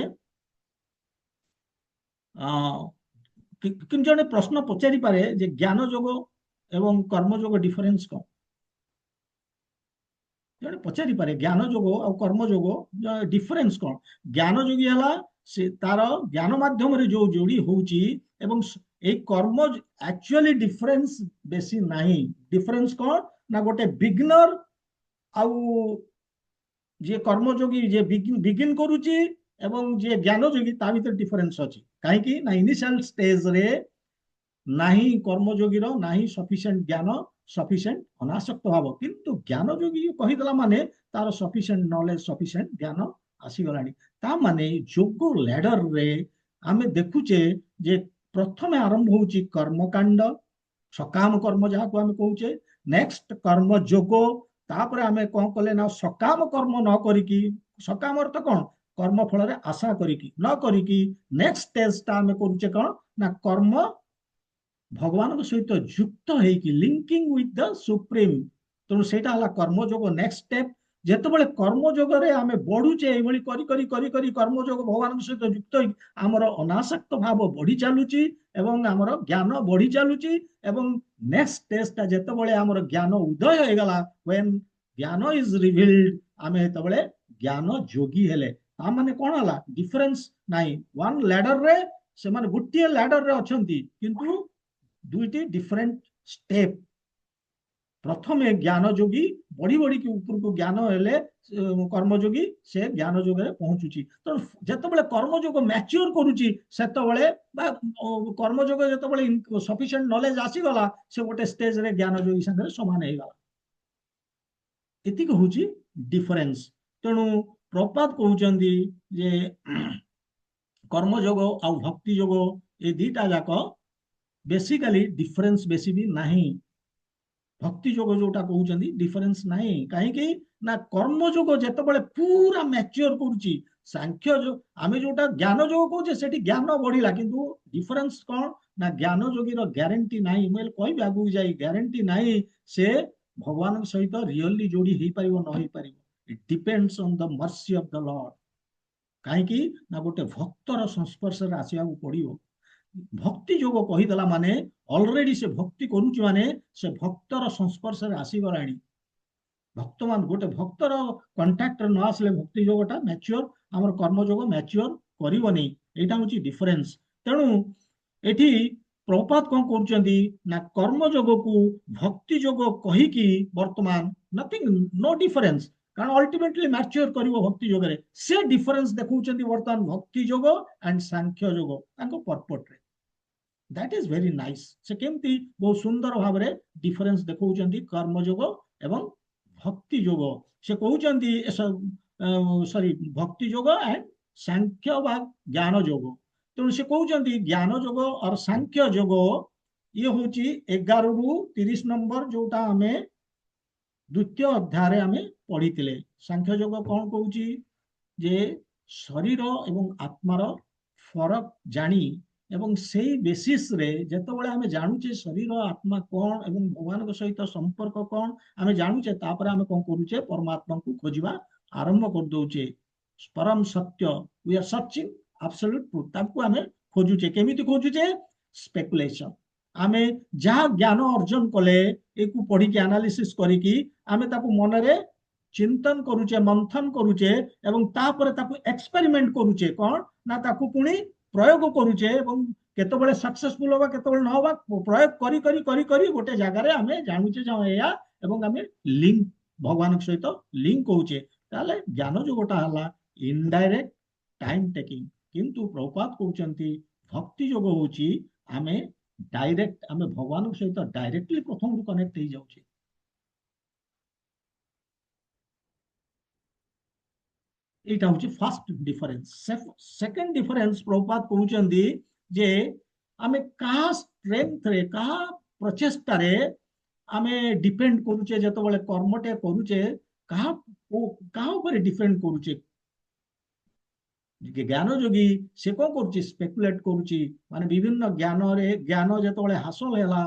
କିନ୍ତୁ ଜଣେ ପ୍ରଶ୍ନ ପଚାରି ପାରେ ଯେ ଜ୍ଞାନ ଯୋଗ ଏବଂ କର୍ମ ଯୋଗ ଡିଫରେନ୍ସ କଣ? ଜଣେ ପଚାରି ପାରେ ଜ୍ଞାନ ଯୋଗ ଆଉ କର୍ମ ଯୋଗ ଡିଫରେନ୍ସ କଣ? ଜ୍ଞାନ ଯୋଗୀ ହେଲା ସେ ତାର ଜ୍ଞାନ ମାଧ୍ୟମରେ ଯୋଉ ଯୋଡି ହଉଛି, ଏବଂ ଏଇ କର୍ମ ଆକ୍ଚୁଆଲି ଡିଫରେନ୍ସ ବେଶୀ ନାହିଁ। ଡିଫରେନ୍ସ କଣ ନା ଗୋଟେ ବିଗନର ଆଉ ଯିଏ କର୍ମଯୋଗୀ, ଯିଏ ବିଗିନ କରୁଛି ଏବଂ ଯିଏ ଜ୍ଞାନ ଯୋଗୀ, ତା ଭିତରେ ଡିଫରେନ୍ସ ଅଛି। କାହିଁକି ନା ଇନିସିଆଲ ଷ୍ଟେଜରେ ନାହିଁ କର୍ମଯୋଗୀର ନାହିଁ ସଫିସିଏଣ୍ଟ ଜ୍ଞାନ, ସଫିସିଏଣ୍ଟ ଅନାସକ୍ତ ଭାବ। କିନ୍ତୁ ଜ୍ଞାନ ଯୋଗୀ କହିଦେଲା ମାନେ ତାର ସଫିସିଏଣ୍ଟ ନଲେଜ, ସଫିସିଏଣ୍ଟ ଜ୍ଞାନ ଆସିଗଲାଣି। ତା ମାନେ ଯୋଗ ଲ୍ୟାଡରରେ ଆମେ ଦେଖୁଛେ ଯେ ପ୍ରଥମେ ଆରମ୍ଭ ହଉଛି କର୍ମକାଣ୍ଡ, ସକାମ କର୍ମ ଯାହାକୁ ଆମେ କହୁଛେ। ନେକ୍ସଟ କର୍ମ ଯୋଗ, ତାପରେ ଆମେ କଣ କଲେ ନା ସକାମ କର୍ମ ନ କରିକି, ସକାମ ଅର୍ଥ କଣ? କର୍ମ ଫଳରେ ଆଶା କରିକି ନ କରିକି ନେକ୍ସଟ ଷ୍ଟେଜଟା ଆମେ କରୁଛେ କଣ ନା କର୍ମ ଭଗବାନଙ୍କ ସହିତ ଯୁକ୍ତ ହେଇକି, ଲିଙ୍କିଂ ୱିଥ ଦ ସୁପ୍ରିମ। ତେଣୁ ସେଇଟା ହେଲା କର୍ମଯୋଗ ନେକ୍ସଟ ଷ୍ଟେପ। ଯେତେବେଳେ କର୍ମଯୋଗରେ ଆମେ ବଢୁଛେ, ଏଇଭଳି କରି କରି କରି କରି କର୍ମଯୋଗ ଭଗବାନଙ୍କ ସହିତ ଯୁକ୍ତ ହେଇକି ଆମର ଅନାସକ୍ତ ଭାବ ବଢି ଚାଲୁଛି ଏବଂ ଆମର ଜ୍ଞାନ ବଢି ଚାଲୁଛି। ଏବଂ ନେକ୍ସଟ ଷ୍ଟେଜଟା ଯେତେବେଳେ ଆମର ଜ୍ଞାନ ଉଦୟ ହେଇଗଲା, when ଜ୍ଞାନ ଇଜ ରିଭିଲ୍ଡ, ଆମେ ଯେତେବେଳେ ଜ୍ଞାନ ଯୋଗୀ ହେଲେ। ତା ମାନେ କଣ ହେଲା? ଡିଫରେନ୍ସ ନାହିଁ। ୱାନ୍ ଲ୍ୟାଡରରେ ସେମାନେ ଗୋଟିଏ ଲ୍ୟାଡରରେ ଅଛନ୍ତି, କିନ୍ତୁ ଦୁଇଟି ଡିଫରେଣ୍ଟ ଷ୍ଟେପ। ପ୍ରଥମେ ଜ୍ଞାନ ଯୋଗୀ ବଢି ବଢିକି ଉପରକୁ ଜ୍ଞାନ ହେଲେ କର୍ମଯୋଗୀ ସେ ଜ୍ଞାନ ଯୋଗରେ ପହଞ୍ଚୁଛି। ତେଣୁ ଯେତେବେଳେ କର୍ମଯୋଗ ମ୍ୟାଚ୍ୟୁର କରୁଛି, ସେତେବେଳେ ବା କର୍ମଯୋଗ ଯେତେବେଳେ ସଫିସିଏଣ୍ଟ ନଲେଜ ଆସିଗଲା, ସେ ଗୋଟେ ଷ୍ଟେଜରେ ଜ୍ଞାନ ଯୋଗୀ ସାଙ୍ଗରେ ସମାନ ହେଇଗଲା। ଏତିକି ହଉଛି ଡିଫରେନ୍ସ। ତେଣୁ ପ୍ରପାତ କହୁଛନ୍ତି ଯେ କର୍ମଯୋଗ ଆଉ ଭକ୍ତି ଯୋଗ ଏ ଦିଟା ଯାକ ବେସିକାଲି ଡିଫରେନ୍ସ ବେଶୀ ବି ନାହିଁ। ଭକ୍ତି ଯୋଗ ଯୋଉଟା କହୁଛନ୍ତି ଡିଫରେନ୍ସ ନାହିଁ। କାହିଁକି ନା କର୍ମଯୋଗ ଯେତେବେଳେ ପୁରା ମ୍ୟାଚ୍ୟୁର କରୁଛି, ସାଂଖ୍ୟ ଆମେ ଯୋଉଟା ଜ୍ଞାନ ଯୋଗ କହୁଛେ ସେଠି ଜ୍ଞାନ ବଢିଲା, କିନ୍ତୁ ଡିଫରେନ୍ସ କଣ ନା ଜ୍ଞାନ ଯୋଗୀର ଗ୍ୟାରେଣ୍ଟି ନାହିଁ। ମୁଁ କହିବି ଆଗକୁ ଯାଇ ଗ୍ୟାରେଣ୍ଟି ନାହିଁ ସେ ଭଗବାନଙ୍କ ସହିତ ରିଅଲି ଯୋଡି ହେଇପାରିବ ନ ହେଇପାରିବ। It depends on the mercy of the lord. କାହିଁକି ନା ଗୋଟେ ଭକ୍ତର ସଂସ୍ପର୍ଶରେ ଆସିବାକୁ ପଡିବ। ଭକ୍ତି ଯୋଗ କହିଦେଲା ମାନେ ଅଲରେଡି ସେ ଭକ୍ତି କରୁଛି, ମାନେ ସେ ଭକ୍ତର ସଂସ୍ପର୍ଶରେ ଆସିଗଲାଣି। ଭକ୍ତମାନ ଗୋଟେ ଭକ୍ତର କଣ୍ଟାକ୍ଟରେ ନ ଆସିଲେ ଭକ୍ତି ଯୋଗଟା ମ୍ୟାଚ୍ୟୁର, ଆମର କର୍ମଯୋଗ ମ୍ୟାଚ୍ୟୁର କରିବନି। ଏଇଟା ହଉଛି ଡିଫରେନ୍ସ। ତେଣୁ ଏଠି ପ୍ରପାତ କଣ କରୁଛନ୍ତି ନା କର୍ମଯୋଗକୁ ଭକ୍ତି ଯୋଗ କହିକି ବର୍ତ୍ତମାନ ନଥିଂ, ନୋ ଡିଫରେନ୍ସ, କାରଣ ଅଲ୍ଟିମେଟଲି ମ୍ୟାଚ୍ୟୁର କରିବ ଭକ୍ତି ଯୋଗରେ। ସେ ଡିଫରେନ୍ସ ଦେଖଉଛନ୍ତି ବର୍ତ୍ତମାନ ଭକ୍ତି ଯୋଗ ଆଣ୍ଡ ସାଂଖ୍ୟ ଯୋଗ ତାଙ୍କ ପର୍ପଟରେ। That is very nice. ସେ କେମିତି ବହୁତ ସୁନ୍ଦର ଭାବରେ ଡିଫରେନ୍ସ ଦେଖଉଛନ୍ତି କର୍ମଯୋଗ ଏବଂ ଭକ୍ତି ଯୋଗ। ସେ କହୁଛନ୍ତି ସରି ଭକ୍ତି ଯୋଗ ଆଣ୍ଡ ସାଂଖ୍ୟ ବା ଜ୍ଞାନ ଯୋଗ। ତେଣୁ ସେ କହୁଛନ୍ତି ଜ୍ଞାନ ଯୋଗ ଅର ସାଂଖ୍ୟ ଯୋଗ ଇଏ ହଉଛି 11 ରୁ 30 ନମ୍ବର, ଯୋଉଟା ଆମେ ଦ୍ୱିତୀୟ ଅଧ୍ୟାୟରେ ଆମେ ପଢିଥିଲେ। ସାଂଖ୍ୟ ଯୋଗ କଣ କହୁଛି ଯେ ଶରୀର ଏବଂ ଆତ୍ମାର ଫରକ ଜାଣି ଏବଂ ସେଇ ବେସିସରେ ଯେତେବେଳେ ଆମେ ଜାଣୁଛେ ଶରୀର ଆତ୍ମା କଣ ଏବଂ ଭଗବାନଙ୍କ ସହିତ ସମ୍ପର୍କ କଣ ଆମେ ଜାଣୁଛେ, ତାପରେ ଆମେ କଣ କରୁଛେ ପରମାତ୍ମାଙ୍କୁ ଖୋଜିବା ଆରମ୍ଭ କରିଦଉଛେ। ପରମ ସତ୍ୟ, ୱି ଆର୍ ସର୍ଚିଂ ଆବସଲ୍ୟୁଟ ଟ୍ରୁଥ, ତାକୁ ଆମେ ଖୋଜୁଛେ। କେମିତି ଖୋଜୁଛେ? ସ୍ପେକୁଲେସନ। ଆମେ ଯାହା ଜ୍ଞାନ ଅର୍ଜନ କଲେ, ଏକୁ ପଢିକି ଆନାଲିସିସ୍ କରିକି ଆମେ ତାକୁ ମନରେ ଚିନ୍ତନ କରୁଛେ, ମନ୍ଥନ କରୁଛେ ଏବଂ ତାପରେ ତାକୁ ଏକ୍ସପେରିମେଣ୍ଟ କରୁଛେ। କଣ ନା ତାକୁ ପୁଣି ପ୍ରୟୋଗ କରୁଛେ ଏବଂ କେତେବେଳେ ସକ୍ସେସଫୁଲ ହବା କେତେବେଳେ ନ ହବା, ପ୍ରୟୋଗ କରି କରି କରି କରି ଗୋଟେ ଜାଗାରେ ଆମେ ଜାଣୁଛେ ଯେ ଏଇଆ, ଏବଂ ଆମେ ଲିଙ୍କ ଭଗବାନଙ୍କ ସହିତ ଲିଙ୍କ କହୁଛେ। ତାହେଲେ ଜ୍ଞାନ ଯୋଗଟା ହେଲା ଇନଡାଇରେକ୍ଟ ଟାଇମ ଟେକିଂ। କିନ୍ତୁ ପ୍ରଭୁପାଦ କହୁଛନ୍ତି भक्ति जोग होची आमे डायरेक्ट आमे भगवान सहित डायरेक्टली प्रथम कनेक्ट हो जाउछे। एटा होची first difference. Second difference Prabhupada कहउचंदी जे आमे कहा स्ट्रेंथ रे कहा प्रचेष्टा रे आमे डिपेंड करूचे जतबेले कर्मटे करूचे कहा कहा ऊपर डिपेंड करूचे। ज्ञान जोगी से कौन करुच्ची स्पेकुलेट करुच्ची माने विभिन्न ज्ञान रे ज्ञान जेतबेले हासिल हैला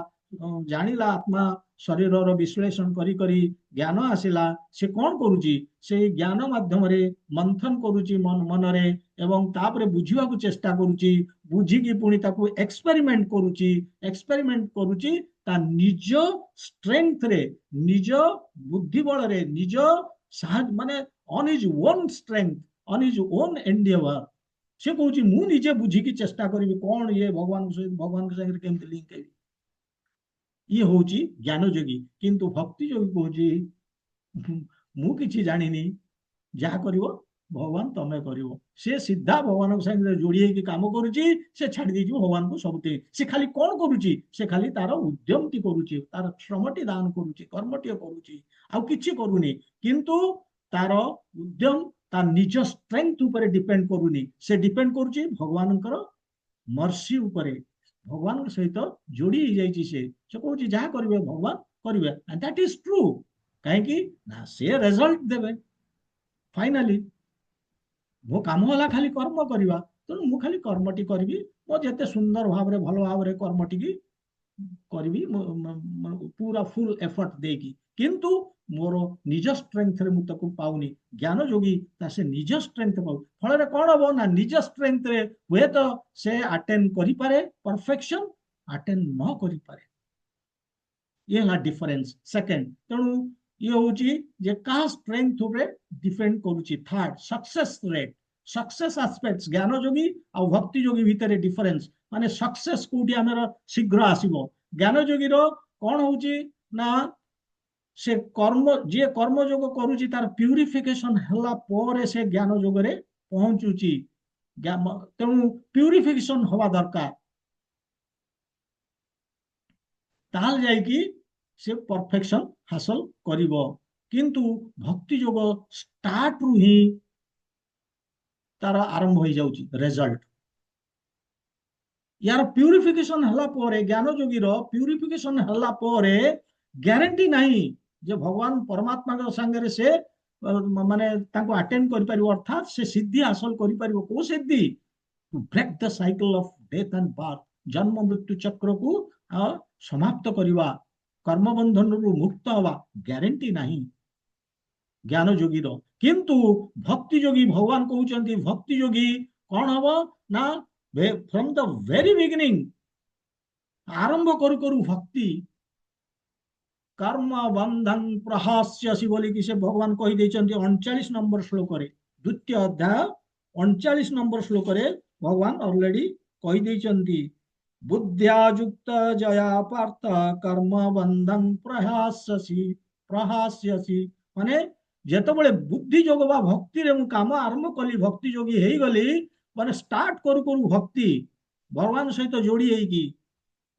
जानिला आत्मा शरीर रो विश्लेषण करी करी ज्ञान आसिला से कौन करुच्ची से ज्ञान माध्यम रे मंथन करुच्ची मन रे एवं तापरे बुझिवा को चेष्टा करुच्ची बुझी की पुणी ताको एक्सपेरिमेंट करुच्ची ता निज स्ट्रेंथ रे निज बुद्धि बल रे निज माने on his own strength on his own Endeavour से कहूँ मु निजे बुझी चेष्टा करी कौन ये भगवान संगे केमती लिंक है ये हूँ ज्ञान योगी। किंतु भक्ति योगी कहूँ मु किछि जानिनी जहा करिवो भगवान तमे करिवो से सीधा भगवान संगे जोड़ी होगी काम करुच्ची से छाड़ी देछि भगवान को सबुते से खाली कौन करुच्ची से खाली तार उद्यमटी करुच्ची तार श्रमटी दान करुच्ची कर्मटी करुच्ची आउ किछि करूनी किंतु तार उद्यम ता निज स्ट्रेंथ ऊपर डिपेंड करूनी से डिपेंड करुच्ची भगवान मर्सी ऊपर भगवान सहित जोड़ी हो जाइए से कहूँ जहाँ करेंगे भगवान करेंगे एंड दैट इज ट्रू कहीं ना से रिजल्ट देवे फाइनाली मो काम होला खाली कर्म करवा तेणु मु खाली कर्मटी करी मो जिते सुंदर भाव भल भाव कर्मटी की करी पूरा फुल एफर्ट देकी किंतु मोर निज स्ट्रेंथ रे मुझे पाऊनी ज्ञान योगी से निज स्ट्रेंथ पाऊ फल कौन हम ना निज स्ट्रेंथ रे हुए तो से अटेंड करि पारे परफेक्शन अटेंड न करि पारे ये है डिफरेंस सेकंड। तेणु ये हूँ जे का स्ट्रेंथ ऊपर डिपेंड करुच्ची। Third success rate success aspects ज्ञान योगी आ भक्ति योगी भितर डिफरेंस माने सक्सेस कोठी आमर शीघ्र आसीबो ज्ञान योगी रो कौन होची ना से कर्म जे कर्म योग करुच्ची तार प्यूरिफिकेशन हला पर से ज्ञान योग रे पहुंचुची तेणु प्यूरिफिकेशन हवा दरकार ताल जाइकी से परफेक्शन हासिल करिवो किंतु भक्ति योग स्टार्ट रु ही तार आरंभ हो जाउची रिजल्ट यार प्यूरिफिकेशन हला पर ज्ञान योगी रो प्यूरिफिकेशन हला पर ग्यारंटी नहीं जे भगवान परमात्मा संगे से माने ताको अटेंड करि परिबो अर्थात से सिद्धि हासिल करि परिबो को सिद्धि to break the cycle of death and birth जन्म मृत्यु चक्र को समाप्त करवा कर्म बंधन रु मुक्त हवा ग्यारंटी नहीं ज्ञान योगी रो किंतु भक्ति योगी भगवान कहउचंती भक्ति योगी कौन हबो ना फ्रॉम द वेरी बिगिनिंग आरंभ करू करू भक्ति कर्म बंधन प्रहास्यसि बोली कि से भगवान कही देछन्ती 39 नंबर श्लोक रे द्वितीय अध्याय 39 नंबर श्लोक रे भगवान ऑलरेडी कही देछन्ती बुद्ध्या युक्त जया पार्थ कर्म बंधन प्रहास्यसि माने जेतबेले बुद्धि योग बा भक्ति रे मु काम आरंभ कली भक्ति योगी हेई गली माने स्टार्ट करू करू भक्ति भगवान सहित जोड़ी हेकी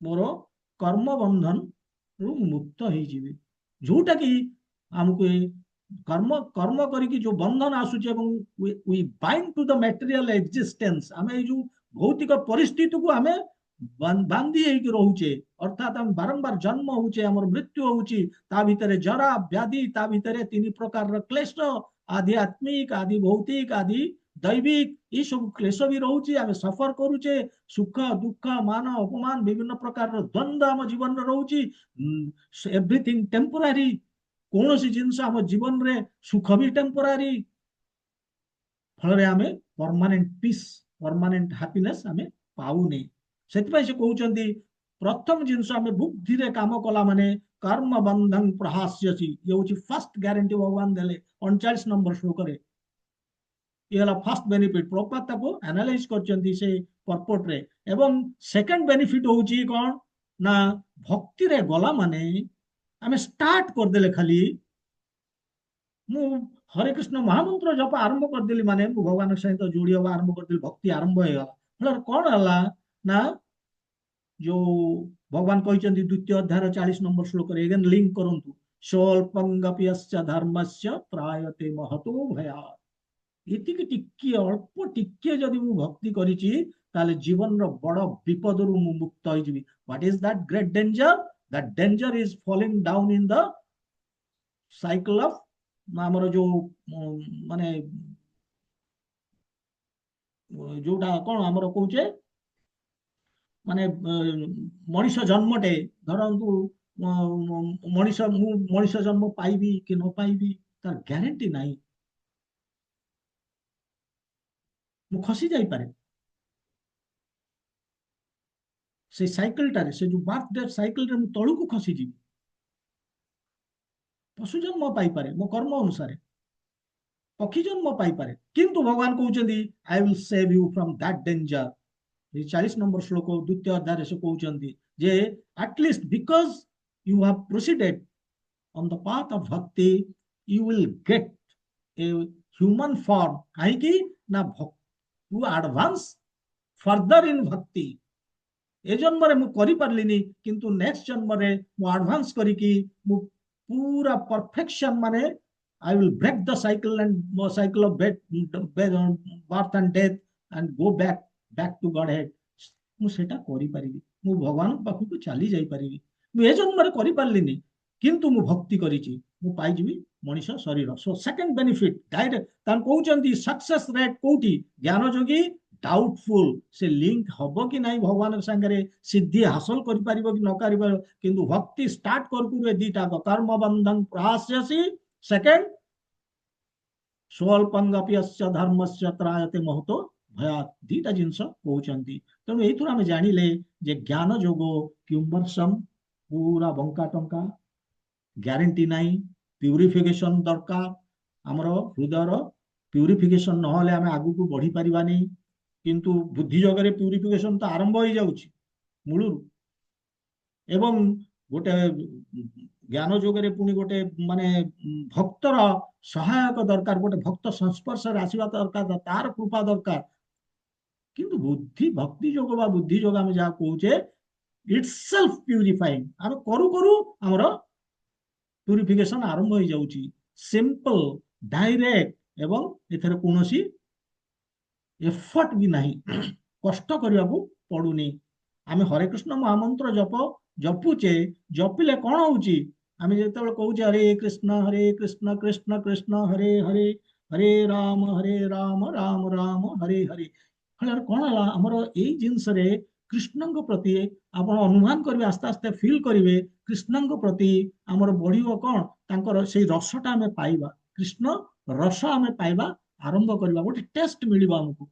मोर कर्म बंधन मुक्त हो जोटा कि आमको कर्म कर्म करके जो बंधन आसुचे we bind to the material existence आम जो भौतिक परिस्थिति को आम बांधी रोचे अर्थात आम बारंबार जन्म होचे आम मृत्यु होची ता भितर जरा व्याधि ता भितर तीन प्रकार क्लेश आध्यात्मिक आदि भौतिक आदि दैविक ये सब क्लेश भी रोचे आम सफर करुचे सुख दुख मान अपमान विभिन्न प्रकार द्वंद्व आम जीवन रोचे एवरीथिंग टेम्पोरारी कौन सी जिनस आम जीवन रे सुख भी टेम्पोरारी फल आम परमानेंट पीस परमानेंट हैप्पीनेस आम पाऊनी से कहते प्रथम जिनस आम बुद्धि रे काम कला माने कर्म बंधन प्रहास्यसि ये हूँ फर्स्ट ग्यारंटी भगवान देले 39 नंबर श्लोक रे ये फर्स्ट बेनिफिट प्रपात ताको एनालाइज करचंती से पर्पोर्ट रे एवं सेकंड बेनिफिट होउची कोन ना भक्ति रे गला माने आमे स्टार्ट कर देले खाली मु हरे कृष्ण महामंत्र जप आरंभ कर देली माने मु भगवान सहित जोड़ी हवा आरंभ कर देली भक्ति आरंभ हो गला फलर कोन हला ନା जो भगवान कहते द्वितीय अध्याय 40 नंबर श्लोक एगेन लिंक करंतु स्वल्पंगप्यस्य धर्मस्य त्रायते महतो भयात् ଏତିକି ଟିକିଏ ଅଳ୍ପ ଟିକିଏ ଯଦି ମୁଁ ଭକ୍ତି କରିଛି ତାହେଲେ ଜୀବନର ବଡ ବିପଦରୁ ମୁଁ ମୁକ୍ତ ହେଇଯିବି what is that great danger that danger is falling down in the cycle of ଆମର ଯୋଉ ମାନେ ଯୋଉଟା କଣ ଆମର କହୁଛେ ମାନେ ମଣିଷ ଜନ୍ମଟେ ଧରନ୍ତୁ ମଣିଷ ମୁଁ ମଣିଷ ଜନ୍ମ ପାଇବି କି ନ ପାଇବି ତାର ଗ୍ୟାରେଣ୍ଟି ନାହିଁ ମୁଁ ଖସି ଯାଇପାରେ ସେ ସାଇକେଲଟାରେ ସେ ଯୋଉ ବାର୍ଥ ଡେଥ୍ ସାଇକେଲରେ ମୁଁ ତଳକୁ ଖସିଯିବି ପଶୁ ଜନ୍ମ ପାଇପାରେ ମୋ କର୍ମ ଅନୁସାରେ ପକ୍ଷୀ ଜନ୍ମ ପାଇପାରେ କିନ୍ତୁ ଭଗବାନ କହୁଛନ୍ତି I will save you from that danger 40 number ଶ୍ଲୋକ ଦ୍ୱିତୀୟ ଅଧ୍ୟାୟରେ ସେ କହୁଛନ୍ତି ଯେ at least because you have proceeded on the path of bhakti you will get a human form କାହିଁକି ନା to advance further in bhakti ए जन्म मु करिपारलिनी किंतु नेक्स्ट जन्म मु एडवांस करिकी मु पूरा परफेक्शन माने I will break the cycle and cycle of birth and death and go back to Godhead मु सेटा करि परिबी मु भगवान पाखु चली जाई परिबी मु ए जन्म रे करि पारलिनी किंतु मु भक्ति करिछि मु पाई जिबी मनीष शरीर सो सेकंड बेनिफिट डायरेक्ट तान कहउचंती सक्सेस रेट कोठी ज्ञान जोगी डाउटफुल से लिंक हब कि नहीं भगवान संगे सिद्धि हासिल कर पारिबो कि न करिबो किंतु भक्ति स्टार्ट कर दीटा कर्म बंधन प्रहास्यसि सेकंड स्वल्पंगप्यस्य धर्मस्य त्रायते महतो भयात् दीटा जिनस कहउचंती तेणु एथुर आमे जानिले जे ज्ञान जोगो क्युम्बरसम पूरा बंका टंका ग्यारंटी नहीं प्यूरिफिकेशन दरकार आमर हृदयर प्यूरिफिकेशन नहले आमे आगु को बढ़ी परिबानी किंतु बुद्धि जगह प्यूरिफिकेशन तो आरंभ हो जाउछि मूलरू एवं गोटे ज्ञान जोगरे पुणी गोटे माने भक्तर सहायक दरकार गोटे भक्त संस्पर्श आसवा दरकार तार कृपा दरकार किंतु बुद्धि भक्ति जोग बा बुद्धि जोग आम जहाँ कहे इटसेल्फ प्यूरिफाइंग आम करू करू आमर प्यूरिफिकेशन आरंभ हो जाउछि सिंपल डायरेक्ट एवं एथरे कोनोसी एफर्ट भी नहीं कष्ट करने को पड़ुनी आम हरे कृष्ण महामंत्र जप जपुचे जपिले कौन होउची आम जो कहूचे हरे कृष्ण कृष्ण कृष्ण हरे हरे हरे राम राम राम हरे हरे फल कौन है आमर यही जिनस कृष्ण प्रति आप अनुमान करेंगे आस्ते आस्ते फिल करेंगे कृष्ण प्रति आमर बढ़िया कौन तांकर से रसटा आम पाइबा कृष्ण रस आम पाइबा आरंभ करवा गोटे टेस्ट मिलिबा हमको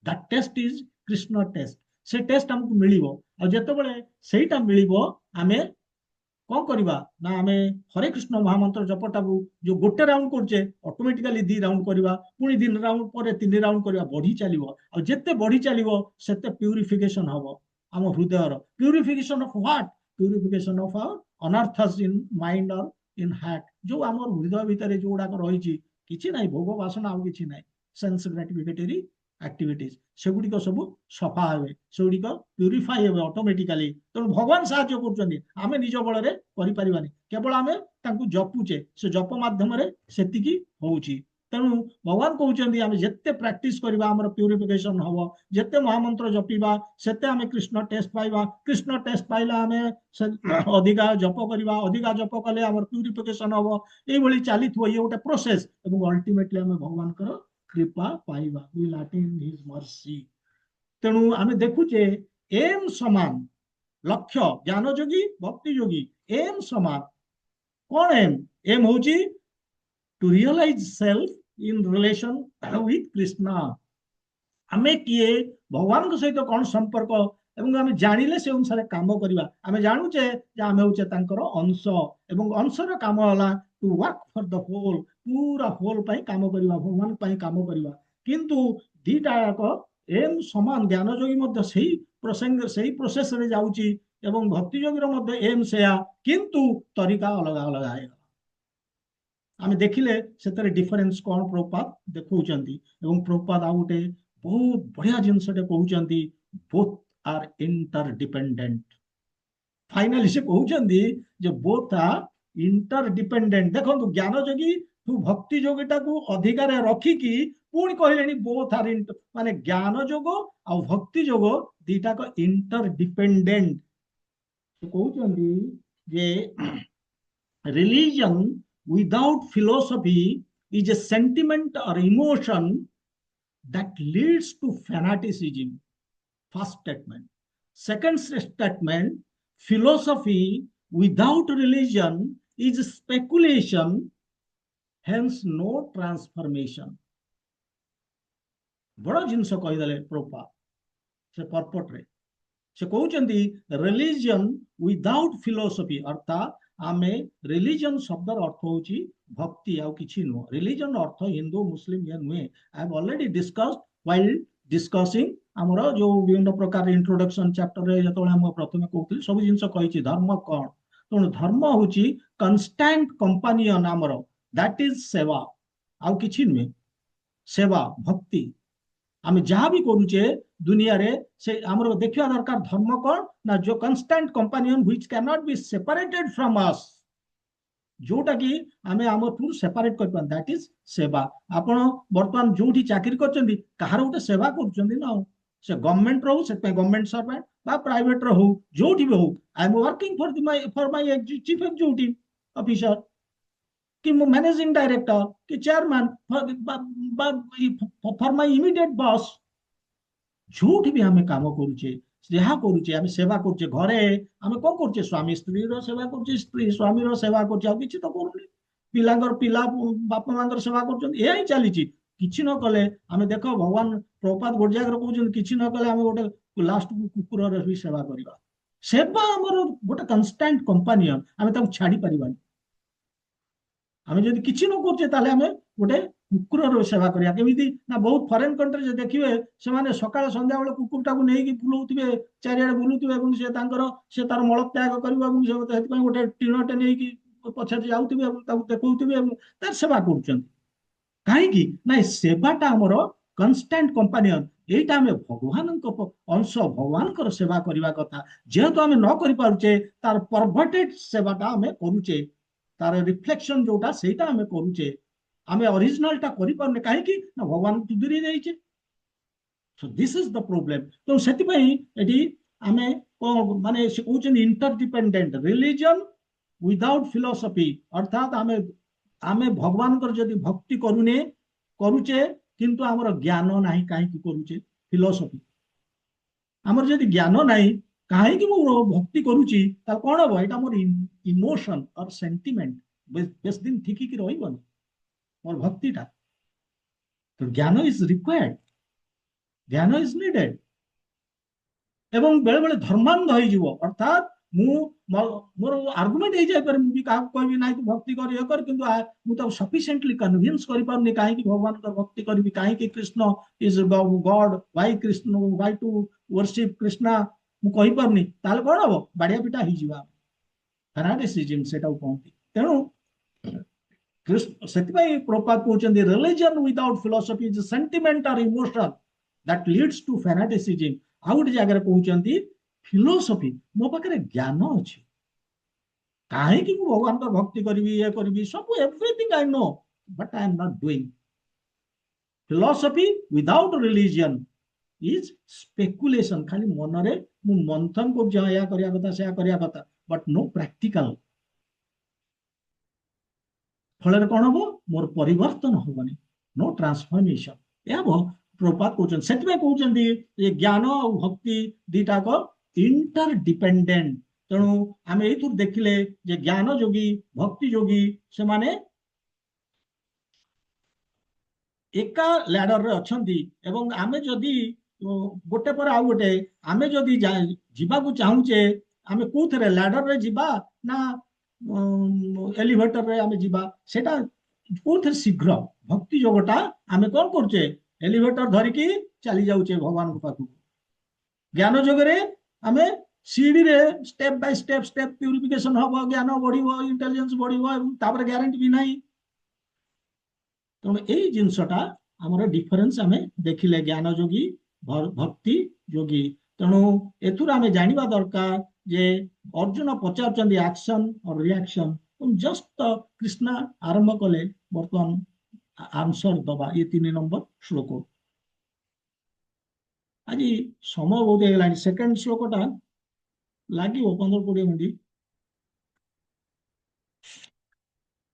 that test is Krishna test से टेस्ट हमको मिलिबो आ जेतेबेले सेटा मिलिबो आमे कौन करवा ना आमे हरे कृष्ण महामंत्र जपटा को जो गोटे राउंड करछे ऑटोमेटिकली 2 राउंड करवा पुनी 3 राउंड पर 3 राउंड करवा बढ़ी चलिबो आ जेते बढ़ी चलिबो सेते प्यूरिफिकेशन हबो आम हृदयर purification of what purification of our अनर्थस इन माइंड और इन हार्ट जो आम हृदय भितर जोड़ा रही किसी ना भोग वासना आउ कि ना सेंस ग्रेटिफिकेटरी एक्टिविटीज सेगुड़िक सब सफा हे सेगुड़िक प्यूरिफाई हे ऑटोमेटिकली तेणु भगवान साहाय्य करुँच आम निज बल में केवल आम जपुचे से जप मध्यम से होउची तेणु भगवान कहते आम जिते प्राक्टिस करवा आम प्यूरिफिकेशन हम जिते महामंत्र जपिबा सेते आम कृष्ण टेस्ट पाइबा कृष्ण टेस्ट पाइला आम अधिका जप करवा अधिका जप कले आम प्यूरिफिकेशन हम ये चली ये गोटे प्रोसेस अल्टीमेटली आम भगवान कृपा पाइबा विल अटेन हिज मर्सी तेणु आम देखुचे एम समान लक्ष्य ज्ञान जोगी भक्ति जोगी एम समान कौन एम हूँ to realise self in relation with Krishna आम किए भगवान सहित कौन संपर्क एवं आम जानिले से अनुसार काम करवा आम जानुचे आम हूँ अंश एवं अंशर काम है to work for the whole पूरा होल पाई काम करवा भगवान पाई काम करवा किंतु दीटा एम समान ज्ञान जोगी मध्य सही प्रसंग सही प्रोसेस रे जाउची एवं भक्ति जोगी मध्य एम सेया किंतु तरीका अलग अलग है आम देखिले से डिफरेन्स कौन प्रभुपाद देखौचंती एवं प्रभुपाद आ गोटे बहुत बढ़िया जिनसटे कहउचंती बोथ are interdependent. Finally से कहउचंदी जे both are interdependent. देखो ज्ञान जोगी तू भक्ति जोगीटा को अधिकार रखी कि पुणी कहलेनी both are माने ज्ञान जोग आ भक्ति जोग दीटा को interdependent. तो कहउचंदी जे religion without philosophy is a sentiment or emotion that leads to fanaticism. First statement. Second statement, philosophy without religion is speculation, hence no transformation. बड़ जिनस कहीदे प्रोपा से पर्पट रे से कहउचंदी रिलीजन विदाउट फिलोसफी अर्थात आमे रिलीजन शब्द अर्थ होची भक्ति आउ किछि नो रिलीजन अर्थ हिंदू मुस्लिम ये नुहे I have already discussed while discussing हमर जो विभिन्न प्रकार इंट्रोडक्शन चैप्टर रे जतोले हम प्रथमे कहउतली सब जिंस कहिछि धर्म कोन तो धर्म होची कांस्टेंट कंपेनियन हमर दैट इज सेवा आउ किछि नुहे सेवा भक्ति आम जहाँ भी करुचे दुनिया रे से आमर देखा दरकार धर्म कौन ना जो constant companion which can not be separated from us जोटा कि आमे आमठू सेपरेट कर पान दैट इज सेवा आपण वर्तमान जोठी चाकरी करचंदी कहार उटे सेवा करचंदी ना से गवर्नमेंट रहू से गवर्नमेंट सर्वेंट बा प्राइवेट रहू जोठी भी हो I am working for my chief executive officer कि मैनेजिंग डायरेक्टर कि chairman for my immediate boss जोठी भी हमें काम करूचे जहाँ करूचे आम सेवा करुचे घरे आम कौन करुचे स्वामी स्त्री सेवा करुचे स्त्री स्वामी सेवा करुचे आउ किछि तो करूनी पिलांगर पिला बापा मांगर सेवा करुछन एही चली किछि न कले आम देख भगवान प्रभुपाद गोटे जगह कहउछन किछि न कले आम गोटे लास्ट कुकुर भी सेवा करबा सेवा हमर गोटे कांस्टेंट कंपेनियन आम ताको छाड़ी परिबानी आम जब किसी न करें गोटे कुकुर सेवा करिया केमिति ना बहुत फॉरेन कंट्री देखिए से माने सकाळ संध्या बेले कुकुरटा को नहीं बुलाउथिबे चारियाडे बुलुथिबे एवं से तार मल त्याग करबा एवं से हेतु गोटे टीणटे नहीं पछे जाउथिबे ताको देखौथिबे एवं तार सेवा करूछन काहेकि ना सेवाटा हमर कांस्टेंट कंपेनियन एटा हमें भगवान अंश भगवान सेवा करबा कथा जेहेतु आम न करि पारुचे तार परवर्टेड सेवाटा हमें करूचे तार रिफ्लेक्शन जोटा सेटा हमें करूचे आमे ओरिजिनल टा करि पारने काहे कि ना भगवान तु दूरी जाइछे so this is the problem तो सेति पई एडी आमे माने से कहउछन इंटरडिपेंडेंट रिलीजन विदाउट फिलोसफी अर्थात आमे आमे भगवान कर जदी भक्ति करूने करूचे किंतु हमर ज्ञान नाही काहे कि करूचे फिलोसफी हमर जदी ज्ञान नाही काहे कि मु भक्ति करूची ता कोन हो एटा मोर इमोशन और सेंटिमेंट बेस दिन ठिकी कि रहिबन मोर भक्तिटा तो ज्ञान इज रिक्वायर्ड ज्ञान इज नीडेड एवं बेले बेले धर्मांध हो जीवो अर्थात मु मोर आर्गुमेंट हे जाय पर मु भी का कहबी नाही तू भक्ति कर ये कर किंतु मु तो सफिशिएंटली कन्विंस करि पारनी काहे कि भगवान का भक्ति करबी काहे कि Krishna is God why Krishna why to worship Krishna मु कहि पारनी ताल कोन हो बाडिया पिटा ही जीवा फैनाटिसिज्म सेटा कहती तेणु कृष्ण से प्रभुपाद कहते religion without philosophy is sentiment और इमोशन दैट लीड्स टू फैनाटिसिज्म आउ गोटे जगह कहते फिलोसफी मो पाखे ज्ञान अच्छे कहीं भगवान का भक्ति करी ये करी सब everything I know but I am not doing philosophy without religion is speculation खाली मन रे मु मंथन को या करिया कथा से करिया कथा बट नो प्रैक्टिकल फल कौन हम मोर परिवर्तन हेनी नो ट्रांसफॉर्मेशन या प्रभुपाद कहते ज्ञान और भक्ति दीटाक इंटरडिपेंडेंट तेणु आम ये देखिले जे ज्ञान जोगी भक्ति जोगी से माने एका लैडर रे अछंती एवं आमे जदी गोटे पर आउ गोटे आमे जदी जीवा को चाहूचे आमे कोथरे लैडर रे जीवा ना एलिवेटर रे आमे जीवा सेटा कोथरे शीघ्र भक्ति जोगटा आमे कोन करचे एलिवेटर धरिकी चली जाउचे भगवान को पाखु ज्ञान जोगरे आमे सीढ़ी रे step by step step purification हो ज्ञान बढ़िबो इंटेलिजेंस बढ़िबो एवं तापर ग्यारंटी भी नाही तो यही जिनसटा आमर डिफरेंस आमे देखिले ज्ञान जोगी भक्ति जोगी ତେଣୁ ଏଥିରୁ ଆମେ ଜାଣିବା ଦରକାର ଯେ ଅର୍ଜୁନ ପଚାରୁଛନ୍ତି ଆକ୍ସନ ଅର୍ ରିଆକ୍ସନ, ଜଷ୍ଟ କୃଷ୍ଣ ଆରମ୍ଭ କଲେ ବର୍ତ୍ତମାନ ଆନ୍ସର ଦବା ଏ 3 ନମ୍ବର ଶ୍ଲୋକ। ଆଜି ସମୟ ବହୁତ ହେଇଗଲାଣି, ସେକେଣ୍ଡ ଶ୍ଲୋକଟା ଲାଗିବ 15-20 ମିନିଟ୍,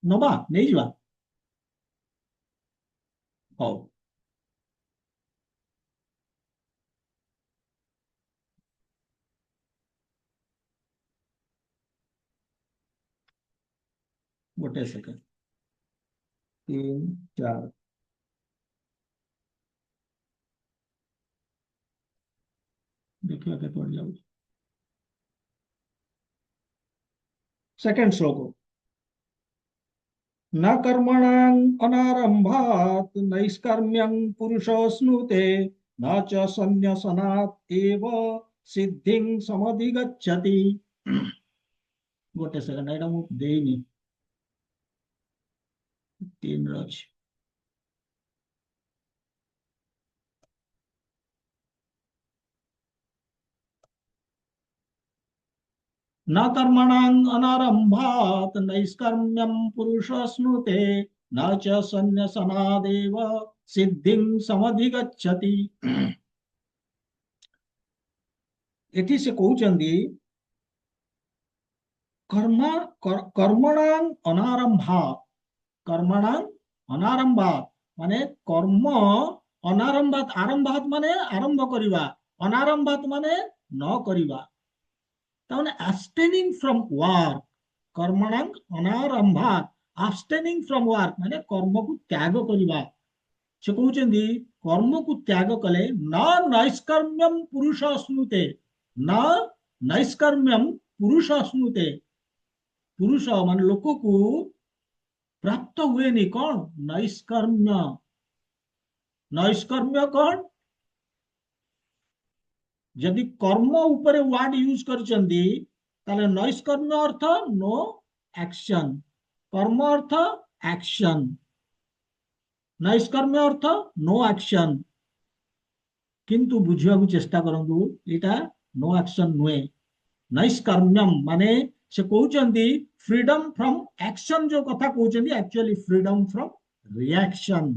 ନବା ନେଇଯିବା। ହଉ। ଗୋଟେ ସେକେଣ୍ଡ, 3, 4, ଦେଖିବା କେତେବେଳେ ଯାଉଛି। ସେକେଣ୍ଡ ଶ୍ଲୋକ, न कर्मणां अनारंभात् नैष्कर्म्यं पुरुषोऽश्नुते न च सन्न्यसनात् एव सिद्धिं समधिगच्छति। ଗୋଟେ ସେକେଣ୍ଡ, ଏଇଟା ମୁଁ ଦେଇନି, 3 ରେ ଅଛି। न कर्मणां अनारंभात् नैष्कर्म्यं पुरुषोऽश्नुते न च सन्न्यसनादेव सिद्धिं समधिगच्छति। ଏଠି ସେ କହୁଛନ୍ତି कर्मणां अनारंभात्, कर्मणां अनारंभात् माने कर्म अनारंभात, आरंभात माने आरंभ करिवा, अनारंभात माने न करिवा, ताने abstaining from work, कर्मणां अनारंभात abstaining from work माने कर्म को त्याग करिवा। से कहउचंदी कर्म को त्याग कले न नैष्कर्म्यम पुरुष स्नुते, न नैष्कर्म्यम पुरुष स्नुते, पुरुष मान लोक को प्राप्त हुए नहीं कौन नैष्कर्म्य, नैष्कर्म्य कौन, यदि कर्म ऊपर वर्ड यूज करचंदी ताले नैष्कर्म्य अर्थ नो एक्शन, कर्म अर्थ एक्शन, नैष्कर्म्य अर्थ नो एक्शन। किंतु बुझिया को चेष्टा करंतु एटा नो एक्शन नुए, नैष्कर्म्यम माने से कहउचंदी फ्रीडम फ्रॉम एक्शन, जो कथा कहउचंदी एक्चुअली फ्रीडम फ्रॉम रिएक्शन।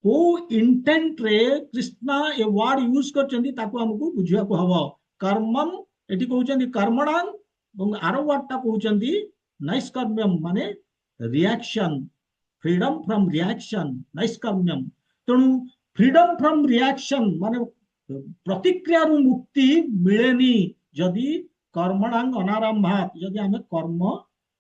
को इंटेंट रे कृष्णा ए वर्ड यूज करचंदी ताको हमकु बुझिया को हबो। कर्मम एटी कहउचंदी कर्मणां, और आरो वर्ड ता कहउचंदी नैष्कर्म्यम माने रिएक्शन, फ्रीडम फ्रॉम रिएक्शन नैष्कर्म्यम। तेणु फ्रीडम फ्रॉम रिएक्शन माने प्रतिक्रिया मुक्ति मिलेनी जदि कर्मणां अनारंभात, जदि आमे कर्म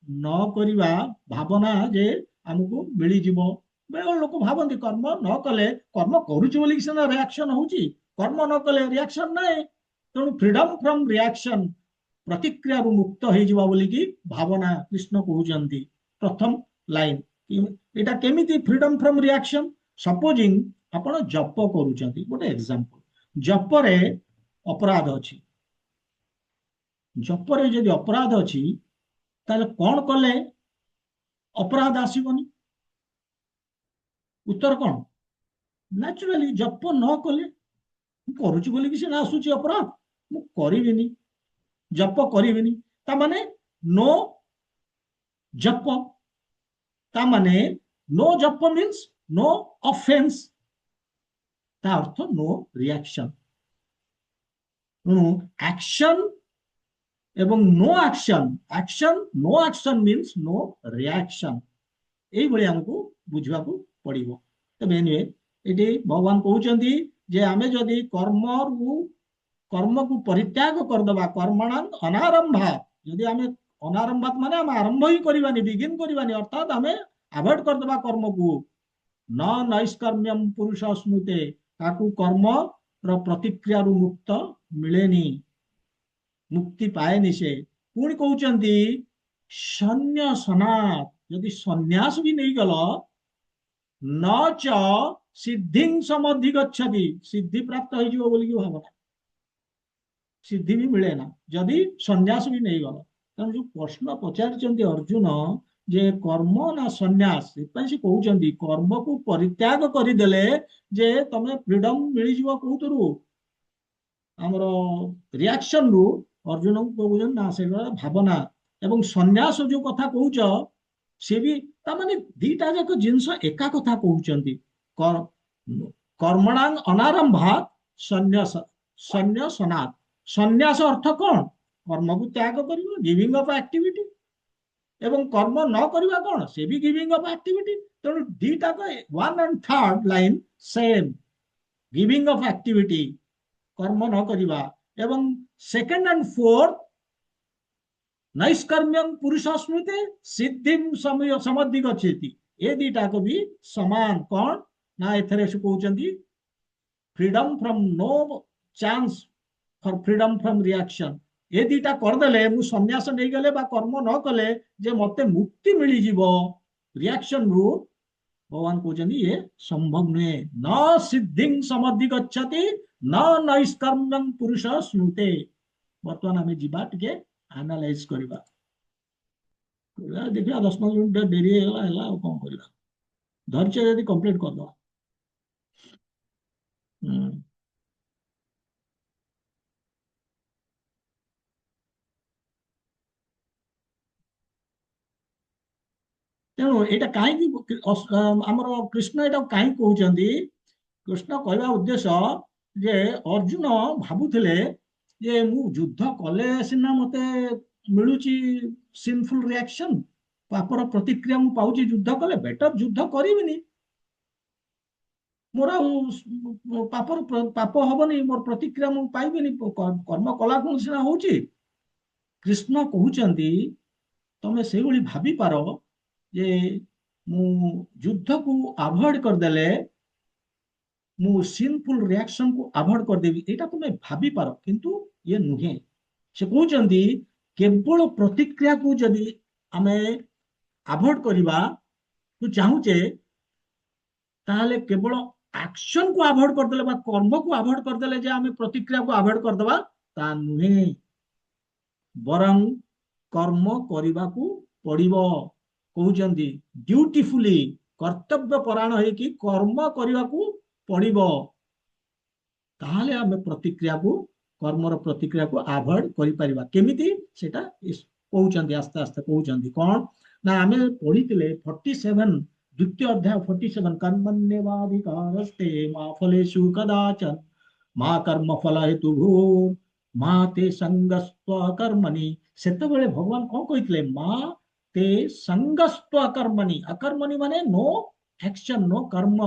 न करिवा भावना जे हमको मिली जिवो। बेले लोक भावती कर्म न कले, कर्म करुची बोली सिना रिएक्शन होची, कर्म न कले रिएक्शन नाही। तेणु फ्रीडम फ्रॉम रिएक्शन, प्रतिक्रिया मुक्त हो जिवा बोली की भावना कृष्ण कहउचंती प्रथम लाइन। एटा केमिति फ्रीडम फ्रॉम रिएक्शन, सपोजिंग आपण जप करूचंती, गोटे एग्जांपल, जपरे अपराध अछि, जपरे यदि अपराध अछि ताले कोन कले अपराध आसीबनी, उत्तर कौन, नेचुराली जप न कले, करुची बोली कि सिना आसुची अपराध, मु करिविनी, जप करिविनी, ता माने नो जप, ता माने नो जप मीन्स नो ऑफेंस, ता अर्थ नो रिएक्शन। एक्शन एवं no action, action no action means no reaction, यही भली हमको बुझवा को पड़िबो। तबे एनिवे एटी भगवान कहउचंती जे आमे जदि कर्म को परित्याग कर दबा, कर्मणां अनारंभात, जदि आमे अनारंभात माने आमे आरंभ ही करिवानी, बिगिन करिवानी, अर्थात आमे अवॉइड कर दबा कर्म को, न नैष्कर्म्यम पुरुष स्नुते, ताकू कर्म र प्रतिक्रिया रु मुक्त मिलेनी, मुक्ति पाएनी से। पुणी कहउचंती सन्न्यासनात्, यदि सन्यास भी नहीं गल, न च सिद्धिं समधिगच्छति, सिद्धि प्राप्त हो जिवो बोली की भावना, सिद्धि भी मिले ना जदि सन्यास भी नहीं गल। तेणु जो प्रश्न पचारिचंती अर्जुन जे कर्म ना सन्यास, से कहउचंती कर्म को परित्याग करिदेले जे तमे फ्रीडम मिली जिवो कोउतरु, ଆମର ରିଆକ୍ସନ ରୁ ଅର୍ଜୁନଙ୍କୁ କହୁଛନ୍ତି ନା ସେଟା ଭାବନା ଏବଂ ସନ୍ନ୍ୟାସ ଯୋଉ କଥା କହୁଛ ସେ ବି ତାମାନେ ଦିଟା ଯାକ ଜିନିଷ ଏକା କଥା କହୁଛନ୍ତି। କର୍ମଣାଂ ଅନାରମ୍ଭାତ ସନ୍ନ୍ୟାସ ସନ୍ନ୍ୟାସନାତ୍। ସନ୍ନ୍ୟାସ ଅର୍ଥ କଣ? କର୍ମକୁ ତ୍ୟାଗ କରିବ, ଗିଭିଂ ଅଫ୍ ଆକ୍ଟିଭିଟି। ଏବଂ କର୍ମ ନ କରିବା କଣ? ସେ ବି ଗିଭିଂ ଅଫ୍ ଆକ୍ଟିଭିଟି। ତେଣୁ ଦିଟାକ one and third line same, giving of activity, କର୍ମ ନ କରିବା। ଏବଂ ସେକେଣ୍ଡ ଆଣ୍ଡ ଫୋର୍ଥ ନୈଷ୍କର୍ମ୍ୟଂ ପୁରୁଷ ସ୍ମୃତି ସିଦ୍ଧିಂ ସମଧି ଗଚ୍ଛତି। ଏ ଦିଟାକ ବି ସମାନ। କଣ ନା ଏଥିରେ ସେ କହୁଛନ୍ତି freedom from no chance for freedom from reaction. ଏ ଦିଟା କରିଦେଲେ, ମୁଁ ସନ୍ନ୍ୟାସ ନେଇଗଲେ ବା କର୍ମ ନ କଲେ ଯେ ମତେ ମୁକ୍ତି ମିଳିଯିବ ରିଆକ୍ସନ ରୁ, ଭଗବାନ କହୁଛନ୍ତି ଇଏ ସମ୍ଭବ ନୁହେଁ। ନ ସିଦ୍ଧିଂ ସମଧି ଗଚ୍ଛତି ନ ନୈଷ୍କର୍ମ୍ୟଂ ପୁରୁଷ ସ୍ମୃତେ। ବର୍ତ୍ତମାନ ଆମେ ଯିବା ଟିକେ ଆନାଲାଇଜ କରିବା। ଦେଖିବା 10-15 ମିନିଟ ଡେରି ହେଇଗଲା, ହେଲା ଆଉ କଣ କରିବା। ଧୈର୍ଯ୍ୟ ଯଦି କମ୍ପ୍ଲିଟ କରିଦବା। ହୁଁ। ତେଣୁ ଏଇଟା କାହିଁକି ଆମର କୃଷ୍ଣ ଏଇଟା କାହିଁକି କହୁଛନ୍ତି? କୃଷ୍ଣ କହିବା ଉଦ୍ଦେଶ୍ୟ ଯେ ଅର୍ଜୁନ ଭାବୁଥିଲେ ଯେ ମୁଁ ଯୁଦ୍ଧ କଲେ ସିନା ମତେ ମିଳୁଛି ସିନଫୁଲ ରିଆକ୍ସନ, ପାପର ପ୍ରତିକ୍ରିୟା ମୁଁ ପାଉଛି ଯୁଦ୍ଧ କଲେ, ବେଟର ଯୁଦ୍ଧ କରିବିନି, ମୋର ଆଉ ପାପ ହବନି, ମୋର ପ୍ରତିକ୍ରିୟା ମୁଁ ପାଇବିନି, କର୍ମ କଲା କଣ ସିନା ହଉଛି। କୃଷ୍ଣ କହୁଛନ୍ତି ତମେ ସେଇଭଳି ଭାବିପାର ଯେ ମୁଁ ଯୁଦ୍ଧକୁ ଆଭଏଡ କରିଦେଲେ ମୁଁ ସିନଫୁଲ ରିଆକ୍ସନକୁ ଆଭଏଡ କରିଦେବି, ଏଇଟା ତମେ ଭାବିପାର, କିନ୍ତୁ ଇଏ ନୁହେଁ। ସେ କହୁଛନ୍ତି କେବଳ ପ୍ରତିକ୍ରିୟାକୁ ଯଦି ଆମେ ଆଭଏଡ କରିବା ଚାହୁଁଛେ, ତାହେଲେ କେବଳ ଆକ୍ସନକୁ ଆଭଏଡ କରିଦେଲେ ବା କର୍ମକୁ ଆଭଏଡ କରିଦେଲେ ଯେ ଆମେ ପ୍ରତିକ୍ରିୟାକୁ ଆଭଏଡ କରିଦେବା, ତା ନୁହେଁ। ବରଂ କର୍ମ କରିବାକୁ ପଡିବ। କହୁଛନ୍ତି ଡ୍ୟୁଟିଫୁଲି, କର୍ତ୍ତବ୍ୟ ପରାୟଣ ହେଇକି କର୍ମ କରିବାକୁ ପଡିବ। ତାହେଲେ ଆମେ ପ୍ରତିକ୍ରିୟାକୁ, କର୍ମର ପ୍ରତିକ୍ରିୟାକୁ ଆଭଏଡ କରିପାରିବା। କେମିତି ସେଟା କହୁଛନ୍ତି, ଆସ୍ତେ ଆସ୍ତେ କହୁଛନ୍ତି। କଣ ନା ଆମେ ପଢିଥିଲେ 47 ଦ୍ୱିତୀୟ ଅଧ୍ୟାୟ 47, କର୍ମଣ୍ୟେବାଧିକାରସ୍ତେ ମା ଫଲେଷୁ କଦାଚନ ମା କର୍ମ ଫଳ ହେତୁ ଭୂ ମା ତେ ସଙ୍ଗସ୍ତ୍ୱ କର୍ମଣି। ସେତେବେଳେ ଭଗବାନ କଣ କହିଥିଲେ? ମା ତେ ସଙ୍ଗସ୍ତ୍ୱ କର୍ମଣି। ଅକର୍ମଣି ମାନେ ନୋ ଆକ୍ସନ, ନୋ କର୍ମ।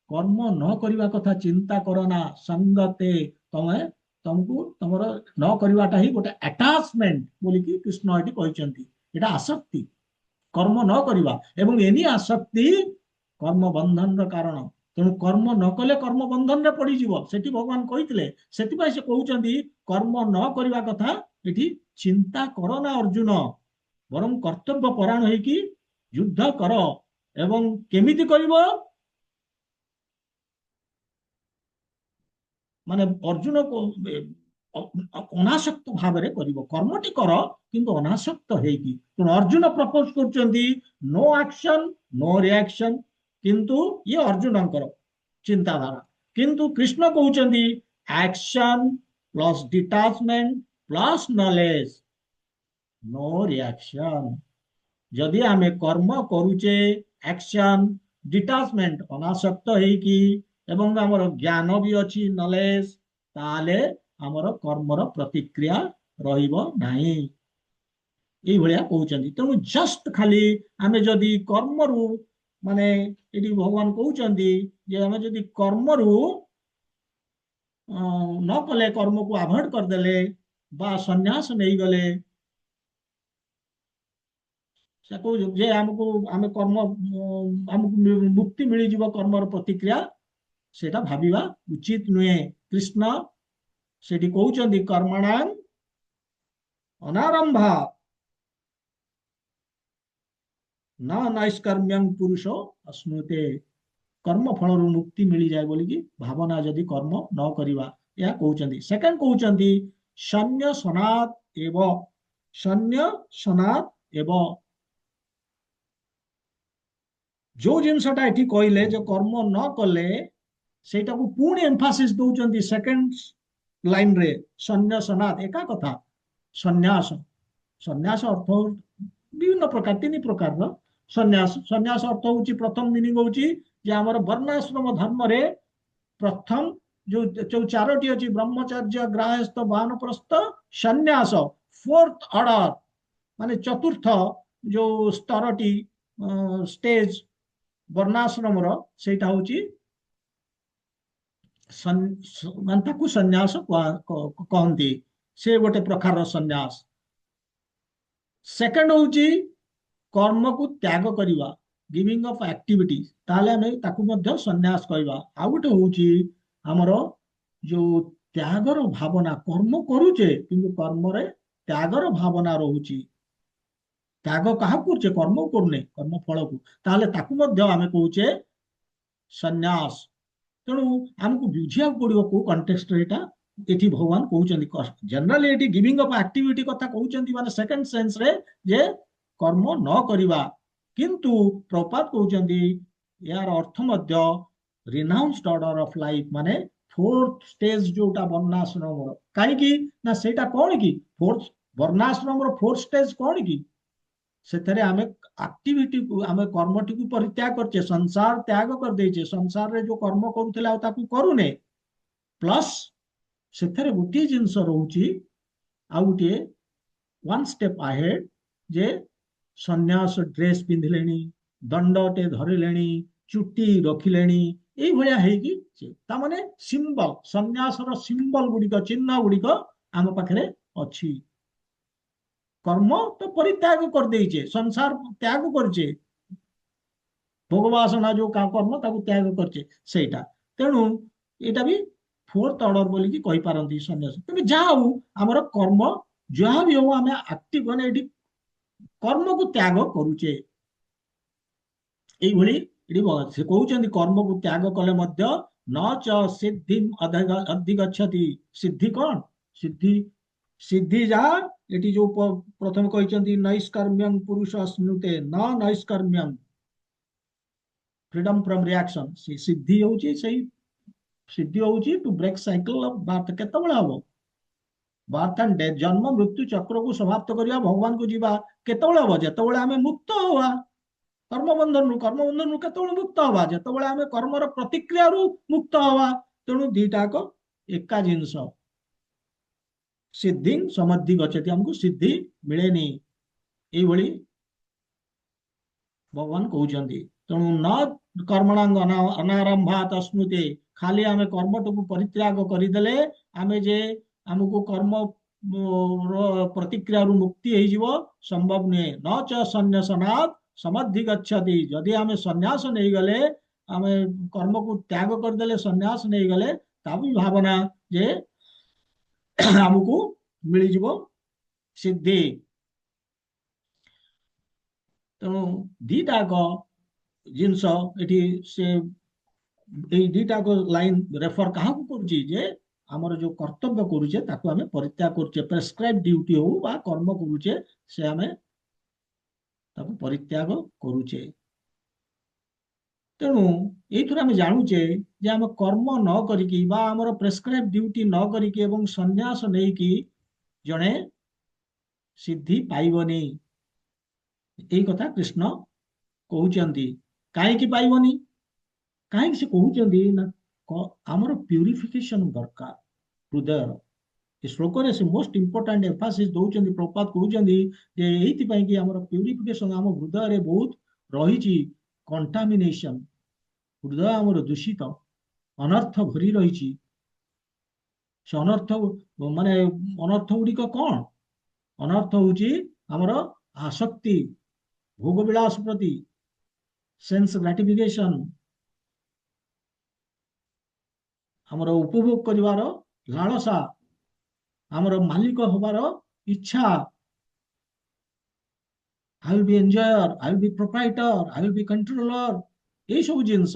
କର୍ମ ନ କରିବା କଥା ଚିନ୍ତା କର ନା। ସଙ୍ଗତେ, ତମେ ତମକୁ ତମର ନ କରିବାଟା ହିଁ ଗୋଟେ ଆଟାଚମେଣ୍ଟ ବୋଲିକି କୃଷ୍ଣ ଏଠି କହିଛନ୍ତି। ଏଟା ଆସକ୍ତି, କର୍ମ ନ କରିବା। ଏବଂ ଏନି ଆସକ୍ତି କର୍ମ ବନ୍ଧନର କାରଣ। ତେଣୁ କର୍ମ ନ କଲେ କର୍ମ ବନ୍ଧନରେ ପଡିଯିବ, ସେଠି ଭଗବାନ କହିଥିଲେ। ସେଥିପାଇଁ ସେ କହୁଛନ୍ତି କର୍ମ ନ କରିବା କଥା ଏଠି ଚିନ୍ତା କର ନା ଅର୍ଜୁନ, ବରଂ କର୍ତ୍ତବ୍ୟ ପରାୟଣ ହେଇକି ଯୁଦ୍ଧ କର। ଏବଂ କେମିତି କରିବ? ମାନେ ଅର୍ଜୁନ ଅନାସକ୍ତ ଭାବରେ କରିବ, କର୍ମଟି କର କିନ୍ତୁ ଅନାସକ୍ତ ହେଇକି। ତେଣୁ ଅର୍ଜୁନ ପ୍ରପୋଜ କରୁଛନ୍ତି ନୋ ଆକ୍ସନ ନୋ ରିଆକ୍ସନ, କିନ୍ତୁ ଇଏ ଅର୍ଜୁନଙ୍କର ଚିନ୍ତାଧାରା। କିନ୍ତୁ କୃଷ୍ଣ କହୁଛନ୍ତି action plus detachment plus knowledge, no reaction. ଯଦି ଆମେ କର୍ମ କରୁଛେ ଆକ୍ସନ, ଡିଟାଚମେଣ୍ଟ ଅନାସକ୍ତ ହେଇକି, ଏବଂ ଆମର ଜ୍ଞାନ ବି ଅଛି ନଲେଜ, ତାହେଲେ ଆମର କର୍ମର ପ୍ରତିକ୍ରିୟା ରହିବ ନାହିଁ। ଏଇଭଳିଆ କହୁଛନ୍ତି। ତେଣୁ ଜଷ୍ଟ ଖାଲି ଆମେ ଯଦି କର୍ମରୁ, ମାନେ ଏଠି ଭଗବାନ କହୁଛନ୍ତି ଯେ ଆମେ ଯଦି କର୍ମରୁ ନ କଲେ, କର୍ମକୁ ଆଭଏଡ କରିଦେଲେ ବା ସନ୍ନ୍ୟାସ ନେଇଗଲେ, ସେ କହୁଛୁ ଯେ ଆମକୁ ଆମେ କର୍ମ ଆମକୁ ମୁକ୍ତି ମିଳିଯିବ କର୍ମର ପ୍ରତିକ୍ରିୟା, ସେଟା ଭାବିବା ଉଚିତ ନୁହେଁ। କୃଷ୍ଣ ସେଠି କହୁଛନ୍ତି କର୍ମଣାଂ ଅନାରମ୍ଭା ନା ନୈଷ୍କର୍ମ୍ୟଂ ପୁରୁଷ ଅଶ୍ନୁତେ। କର୍ମ ଫଳରୁ ମୁକ୍ତି ମିଳିଯାଏ ବୋଲିକି ଭାବନା ଯଦି କର୍ମ ନ କରିବା, ଏହା କହୁଛନ୍ତି। ସେକେଣ୍ଡ କହୁଛନ୍ତି ସନ୍ନ୍ୟ ସନାତ ଏବ। ସନ୍ନ୍ୟ ସନାତ ଏବ, ଯୋଉ ଜିନିଷଟା ଏଠି କହିଲେ ଯେ କର୍ମ ନ କଲେ, ସେଇଟାକୁ ପୁଣି ଏମ୍ଫାସିସ୍ ଦଉଛନ୍ତି ସେକେଣ୍ଡ ଲାଇନ ରେ ସନ୍ନ୍ୟ ସନାତ ଏକା କଥା। ସନ୍ନ୍ୟାସ ସନ୍ନ୍ୟାସ ଅର୍ଥ ବିଭିନ୍ନ ପ୍ରକାର, ତିନି ପ୍ରକାରର ସନ୍ନ୍ୟାସ। ସନ୍ନ୍ୟାସ ଅର୍ଥ ହଉଛି, ପ୍ରଥମ ମିନିଂ ହଉଛି ଯେ ଆମର ବର୍ଣ୍ଣାଶ୍ରମ ଧର୍ମରେ ପ୍ରଥମ ଯୋଉ ଯୋଉ ଚାରୋଟି ଅଛି, ବ୍ରହ୍ମଚର୍ଯ୍ୟ, ଗ୍ରାହସ୍ଥ, ବାନପ୍ରସ୍ଥ, ସନ୍ନ୍ୟାସ, ଫୋର୍ଥ ଅର୍ଡର ମାନେ ଚତୁର୍ଥ ଯୋଉ ସ୍ତରଟି ଷ୍ଟେଜ ବର୍ଣ୍ଣାଶ୍ରମର, ସେଇଟା ହଉଛି ମାନେ ତାକୁ ସନ୍ନ୍ୟାସ କହନ୍ତି। ସେ ଗୋଟେ ପ୍ରକାରର ସନ୍ନ୍ୟାସ। ସେକେଣ୍ଡ ହଉଛି କର୍ମକୁ ତ୍ୟାଗ କରିବା, ଗିଭିଂ ଅଫ୍ ଆକ୍ଟିଭିଟି, ତାହେଲେ ଆମେ ତାକୁ ମଧ୍ୟ ସନ୍ନ୍ୟାସ କହିବା। ଆଉ ଗୋଟେ ହଉଛି ଆମର ଯୋଉ ତ୍ୟାଗର ଭାବନା, କର୍ମ କରୁଛେ କିନ୍ତୁ କର୍ମରେ ତ୍ୟାଗର ଭାବନା ରହୁଛି। ତ୍ୟାଗ କାହାକୁ କରୁଛେ? କର୍ମ କରୁନେ, କର୍ମ ଫଳକୁ, ତାହେଲେ ତାକୁ ମଧ୍ୟ ଆମେ କହୁଛେ ସନ୍ନ୍ୟାସ। ତେଣୁ ଆମକୁ ବୁଝିବାକୁ ପଡିବ କୋଉ କଣ୍ଟେକ୍ସଟରେ ଏଇଟା ଏଠି ଭଗବାନ କହୁଛନ୍ତି। ଜେନେରାଲି ଏଠି ଗିଭିଂ ଅଫ୍ ଆକ୍ଟିଭିଟି କଥା କହୁଛନ୍ତି, ମାନେ ସେକେଣ୍ଡ ସେନ୍ସରେ ଯେ କର୍ମ ନ କରିବା। କିନ୍ତୁ ପ୍ରପାତ କହୁଛନ୍ତି ଏହାର ଅର୍ଥ ମଧ୍ୟ ରିନାଉନ୍ସଡ ଅର୍ଡର ଅଫ ଲାଇଫ, ମାନେ ଫୋର୍ଥ ଷ୍ଟେଜ ଯୋଉଟା ବର୍ଣ୍ଣାଶ୍ରମର। କାହିଁକି ନା ସେଇଟା କଣ କି ଫୋର୍ଥ ବର୍ଣ୍ଣାଶ୍ରମର ଫୋର୍ଥ ଷ୍ଟେଜ କଣ କି? ସେଥିରେ ଆମେ ଆକ୍ଟିଭିଟିକୁ, ଆମେ କର୍ମଟିକୁ ପରିତ୍ୟାଗ କରୁଛେ, ସଂସାର ତ୍ୟାଗ କରିଦେଇଛେ, ସଂସାରରେ ଯୋଉ କର୍ମ କରୁଥିଲେ ଆଉ ତାକୁ କରୁନେ। ପ୍ଲସ୍ ସେଥିରେ ଗୋଟିଏ ଜିନିଷ ରହୁଛି, ଆଉ ଗୋଟିଏ ୱାନ୍ ଷ୍ଟେପ୍ ଆହେଡ୍, ଯେ ସନ୍ନ୍ୟାସ ଡ୍ରେସ୍ ପିନ୍ଧିଲେଣି, ଦଣ୍ଡଟେ ଧରିଲେଣି, ଚୁଟି ରଖିଲେଣି, ଏଇଭଳିଆ ହେଇକି ତାମାନେ ସିମ୍ବଲ, ସନ୍ନ୍ୟାସର ସିମ୍ବଲ ଗୁଡିକ, ଚିହ୍ନ ଗୁଡିକ ଆମ ପାଖରେ ଅଛି। କର୍ମ ତ ପରିତ୍ୟାଗ କରିଦେଇଛେ, ସଂସାର ତ୍ୟାଗ କରିଛେ, ଭୋଗବାସନା ଯୋଉ କର୍ମ ତାକୁ ତ୍ୟାଗ କରିଛେ ସେଇଟା। ତେଣୁ ଏଇଟା ବି ଫୋର୍ଥ ଅର୍ଡର ବୋଲିକି କହିପାରନ୍ତି ସନ୍ନ୍ୟାସ। ତେବେ ଯାହା ହଉ, ଆମର କର୍ମ ଯାହା ବି ହଉ, ଆମେ ଆକ୍ଟିଭ, ମାନେ ଏଠି କର୍ମକୁ ତ୍ୟାଗ କରୁଛେ। এইଭଳି ଏଠି ସେ କହୁଛନ୍ତି କର୍ମକୁ ତ୍ୟାଗ କଲେ ମଧ୍ୟ ନ ଚ ସିଦ୍ଧି ଅଧିଗଚ୍ଛତି। ସିଦ୍ଧି କଣ? ସିଦ୍ଧି ସିଦ୍ଧି ଯାହା ଏଠି ଯୋଉ ପ୍ରଥମେ କହିଛନ୍ତି ନୈଷ୍କର୍ମ୍ୟଂ ପୁରୁଷ ସ୍ମୃତେ ନ ନୈଷ୍କର୍ମ୍ୟଂ, ଫ୍ରିଡମ ଫ୍ରମ ରିଆକ୍ସନ। ସେ ସିଦ୍ଧି ହଉଛି, ସେଇ ସିଦ୍ଧି ହଉଛି to break cycle of birth. କେତେବେଳେ ହବ? ବାର୍ଥ ଆଣ୍ଡ ଡେଥ, ଜନ୍ମ ମୃତ୍ୟୁ ଚକ୍ରକୁ ସମାପ୍ତ କରିବା, ଭଗବାନଙ୍କୁ ଯିବା କେତେବେଳେ ହବ? ଯେତେବେଳେ ଆମେ ମୁକ୍ତ ହବା କର୍ମବନ୍ଧନରୁ। କର୍ମବନ୍ଧନରୁ କେତେବେଳେ ମୁକ୍ତ ହବା? ଯେତେବେଳେ ଆମେ କର୍ମର ପ୍ରତିକ୍ରିୟାରୁ ମୁକ୍ତ ହବା। ତେଣୁ ଦିଟାକ ଏକା ଜିନିଷ। ସିଦ୍ଧି ସମଧି ଗଚ୍ଛତି, ଆମକୁ ସିଦ୍ଧି ମିଳେନି, ଏଇଭଳି ଭଗବାନ କହୁଛନ୍ତି। ତେଣୁ ନ କର୍ମଣାଙ୍ଗ ଅନାରମ୍ଭାତ ସ୍ମୃତେ, ଖାଲି ଆମେ କର୍ମଟିକୁ ପରିତ୍ୟାଗ କରିଦେଲେ ଆମେ ଯେ ଆମକୁ କର୍ମ ପ୍ରତିକ୍ରିୟାରୁ ମୁକ୍ତି ହେଇଯିବ, ସମ୍ଭବ ନୁହେଁ। ନ ଚ ସନ୍ନ୍ୟାସନାତ୍ ସମଧି ଗଚ୍ଛତି, ଯଦି ଆମେ ସନ୍ନ୍ୟାସ ନେଇଗଲେ, ଆମେ କର୍ମକୁ ତ୍ୟାଗ କରିଦେଲେ, ସନ୍ନ୍ୟାସ ନେଇଗଲେ, ତା ବି ଭାବନା ଯେ ଆମକୁ ମିଳିଯିବ ସିଦ୍ଧି। ତେଣୁ ଦିଟାକ ଜିନିଷ ଏଠି ସେ ଏଇ ଦିଟାକ ଲାଇନ ରେଫର କାହାକୁ କରୁଛି? ଯେ ଆମର ଯୋଉ କର୍ତ୍ତବ୍ୟ କରୁଛେ ତାକୁ ଆମେ ପରିତ୍ୟାଗ କରୁଛେ, ପ୍ରେସକ୍ରାଇବ ଡ୍ୟୁଟି ହଉ ବା କର୍ମ କରୁଛେ, ସେ ଆମେ ତାକୁ ପରିତ୍ୟାଗ କରୁଛେ। ତେଣୁ ଏଇଥିରୁ ଆମେ ଜାଣୁଛେ ଯେ ଆମେ କର୍ମ ନ କରିକି ବା ଆମର ପ୍ରେସକ୍ରାଇବ ଡ୍ୟୁଟି ନ କରିକି ଏବଂ ସନ୍ନ୍ୟାସ ନେଇକି ଜଣେ ସିଦ୍ଧି ପାଇବନି। ଏଇ କଥା କୃଷ୍ଣ କହୁଛନ୍ତି। କାହିଁକି ପାଇବନି? କାହିଁକି ସେ କହୁଛନ୍ତି ନା, ଆମର ପ୍ୟୁରିଫିକେସନ ଦରକାର ହୃଦୟର। ଏ ଶ୍ଲୋକରେ ସେ ମୋଷ୍ଟ ଇମ୍ପୋର୍ଟାଣ୍ଟ ଏମ୍ଫାସିସ୍ ଦଉଛନ୍ତି। ପ୍ରପାତ କହୁଛନ୍ତି ଯେ ଏଇଥିପାଇଁ କି ଆମର ପ୍ୟୁରିଫିକେସନ, ଆମ ହୃଦୟରେ ବହୁତ ରହିଛି କଣ୍ଟାମିନେସନ, ହୃଦୟ ଆମର ଦୂଷିତ, ଅନର୍ଥ ଭରି ରହିଛି। ସେ ଅନର୍ଥ ମାନେ ଅନର୍ଥ ଗୁଡିକ କଣ? ଅନର୍ଥ ହଉଛି ଆମର ଆସକ୍ତି, ଭୋଗ ବିଳାସ ପ୍ରତି, ସେନ୍ସ ଗ୍ରାଟିଫିକେସନ, ଆମର ଉପଭୋଗ କରିବାର ଲାଳସା, ଆମର ମାଲିକ ହବାର ଇଚ୍ଛା, I will be enjoyer, I will be proprietor, I will be controller, এই ସବୁ ଜିନିଷ।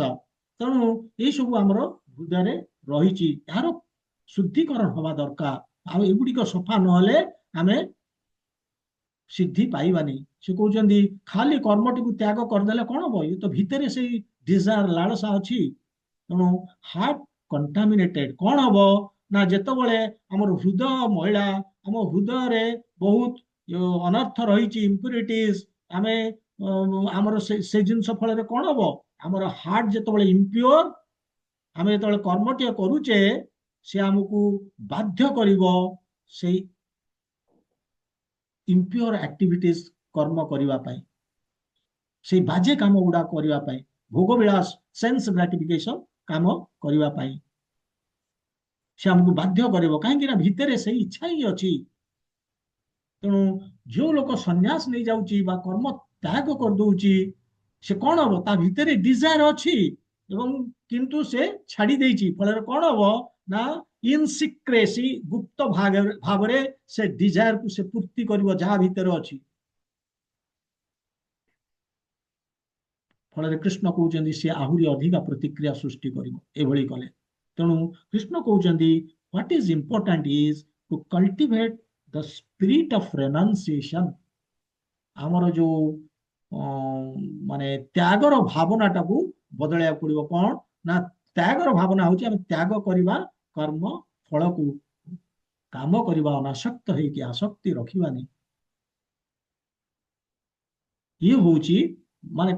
ତେଣୁ ଏଇ ସବୁ ଆମର ହୃଦୟରେ ରହିଛି, ଏହାର ଶୁଦ୍ଧିକରଣ ହବା ଦରକାର। ଆଉ ଏଗୁଡିକ ସଫା ନହେଲେ ଆମେ ସିଦ୍ଧି ପାଇବାନି। ସେ କହୁଛନ୍ତି ଖାଲି କର୍ମଟିକୁ ତ୍ୟାଗ କରିଦେଲେ କଣ ହବ? ଏ ତ ଭିତରେ ସେଇ ଡିଜାୟାର, ଲାଳସା ଅଛି। ତେଣୁ ହାର୍ଟ କଣ୍ଟାମିନେଟେଡ, କଣ ହବ ନା ଯେତେବେଳେ ଆମର ହୃଦୟ ମଇଳା, ଆମ ହୃଦୟରେ ବହୁତ ଅନର୍ଥ ରହିଛି, ଇମ୍ପ୍ୟୁରିଟିଜ, ଆମେ ଆମର ସେ ଜିନିଷ ଫଳରେ କଣ ହବ, ଆମର ହାର୍ଟ ଯେତେବେଳେ ଇମ୍ପିଓର, ଆମେ ଯେତେବେଳେ କର୍ମଟିଏ କରୁଛେ ସେ ଆମକୁ ବାଧ୍ୟ କରିବ ସେଇ ଇମ୍ପିଓର ଆକ୍ଟିଭିଟିଜ କର୍ମ କରିବା ପାଇଁ, ସେଇ ବାଜେ କାମ ଗୁଡା କରିବା ପାଇଁ, ଭୋଗ ବିଳାସ, ସେନ୍ସ ଗ୍ରାଟିଫିକେସନ କାମ କରିବା ପାଇଁ ସେ ଆମକୁ ବାଧ୍ୟ କରିବ, କାହିଁକି ନା ଭିତରେ ସେଇ ଇଚ୍ଛା ହିଁ ଅଛି। ତେଣୁ ଯୋଉ ଲୋକ ସନ୍ନ୍ୟାସ ନେଇଯାଉଛି ବା କର୍ମ ତ୍ୟାଗ କରିଦଉଛି, ସେ କଣ ହବ, ତା ଭିତରେ ଡିଜାୟାର ଅଛି ଏବଂ କିନ୍ତୁ ସେ ଛାଡି ଦେଇଛି, ଫଳରେ କଣ ହବ ନା ଇନ୍ ସିକ୍ରେସି, ଗୁପ୍ତ ଭାବରେ ସେ ଡିଜାୟାରକୁ ସେ ପୂର୍ତ୍ତି କରିବ ଯାହା ଭିତରେ ଅଛି। ଫଳରେ କୃଷ୍ଣ କହୁଛନ୍ତି ସେ ଆହୁରି ଅଧିକା ପ୍ରତିକ୍ରିୟା ସୃଷ୍ଟି କରିବ ଏଭଳି କଲେ। ତେଣୁ କୃଷ୍ଣ କହୁଛନ୍ତି what is important is to cultivate the spirit of renunciation. ଆମର ଯୋଉ ମାନେ ତ୍ୟାଗର ଭାବନାଟାକୁ ବଦଳାଇବାକୁ ପଡିବ। କଣ ନା ତ୍ୟାଗର ଭାବନା ହଉଛି ଆମେ ତ୍ୟାଗ କରିବା କର୍ମ ଫଳକୁ, କାମ କରିବା ଅନାସକ୍ତ ହେଇକି, ଆସକ୍ତି ରଖିବାନି। ଇଏ ହଉଛି ମାନେ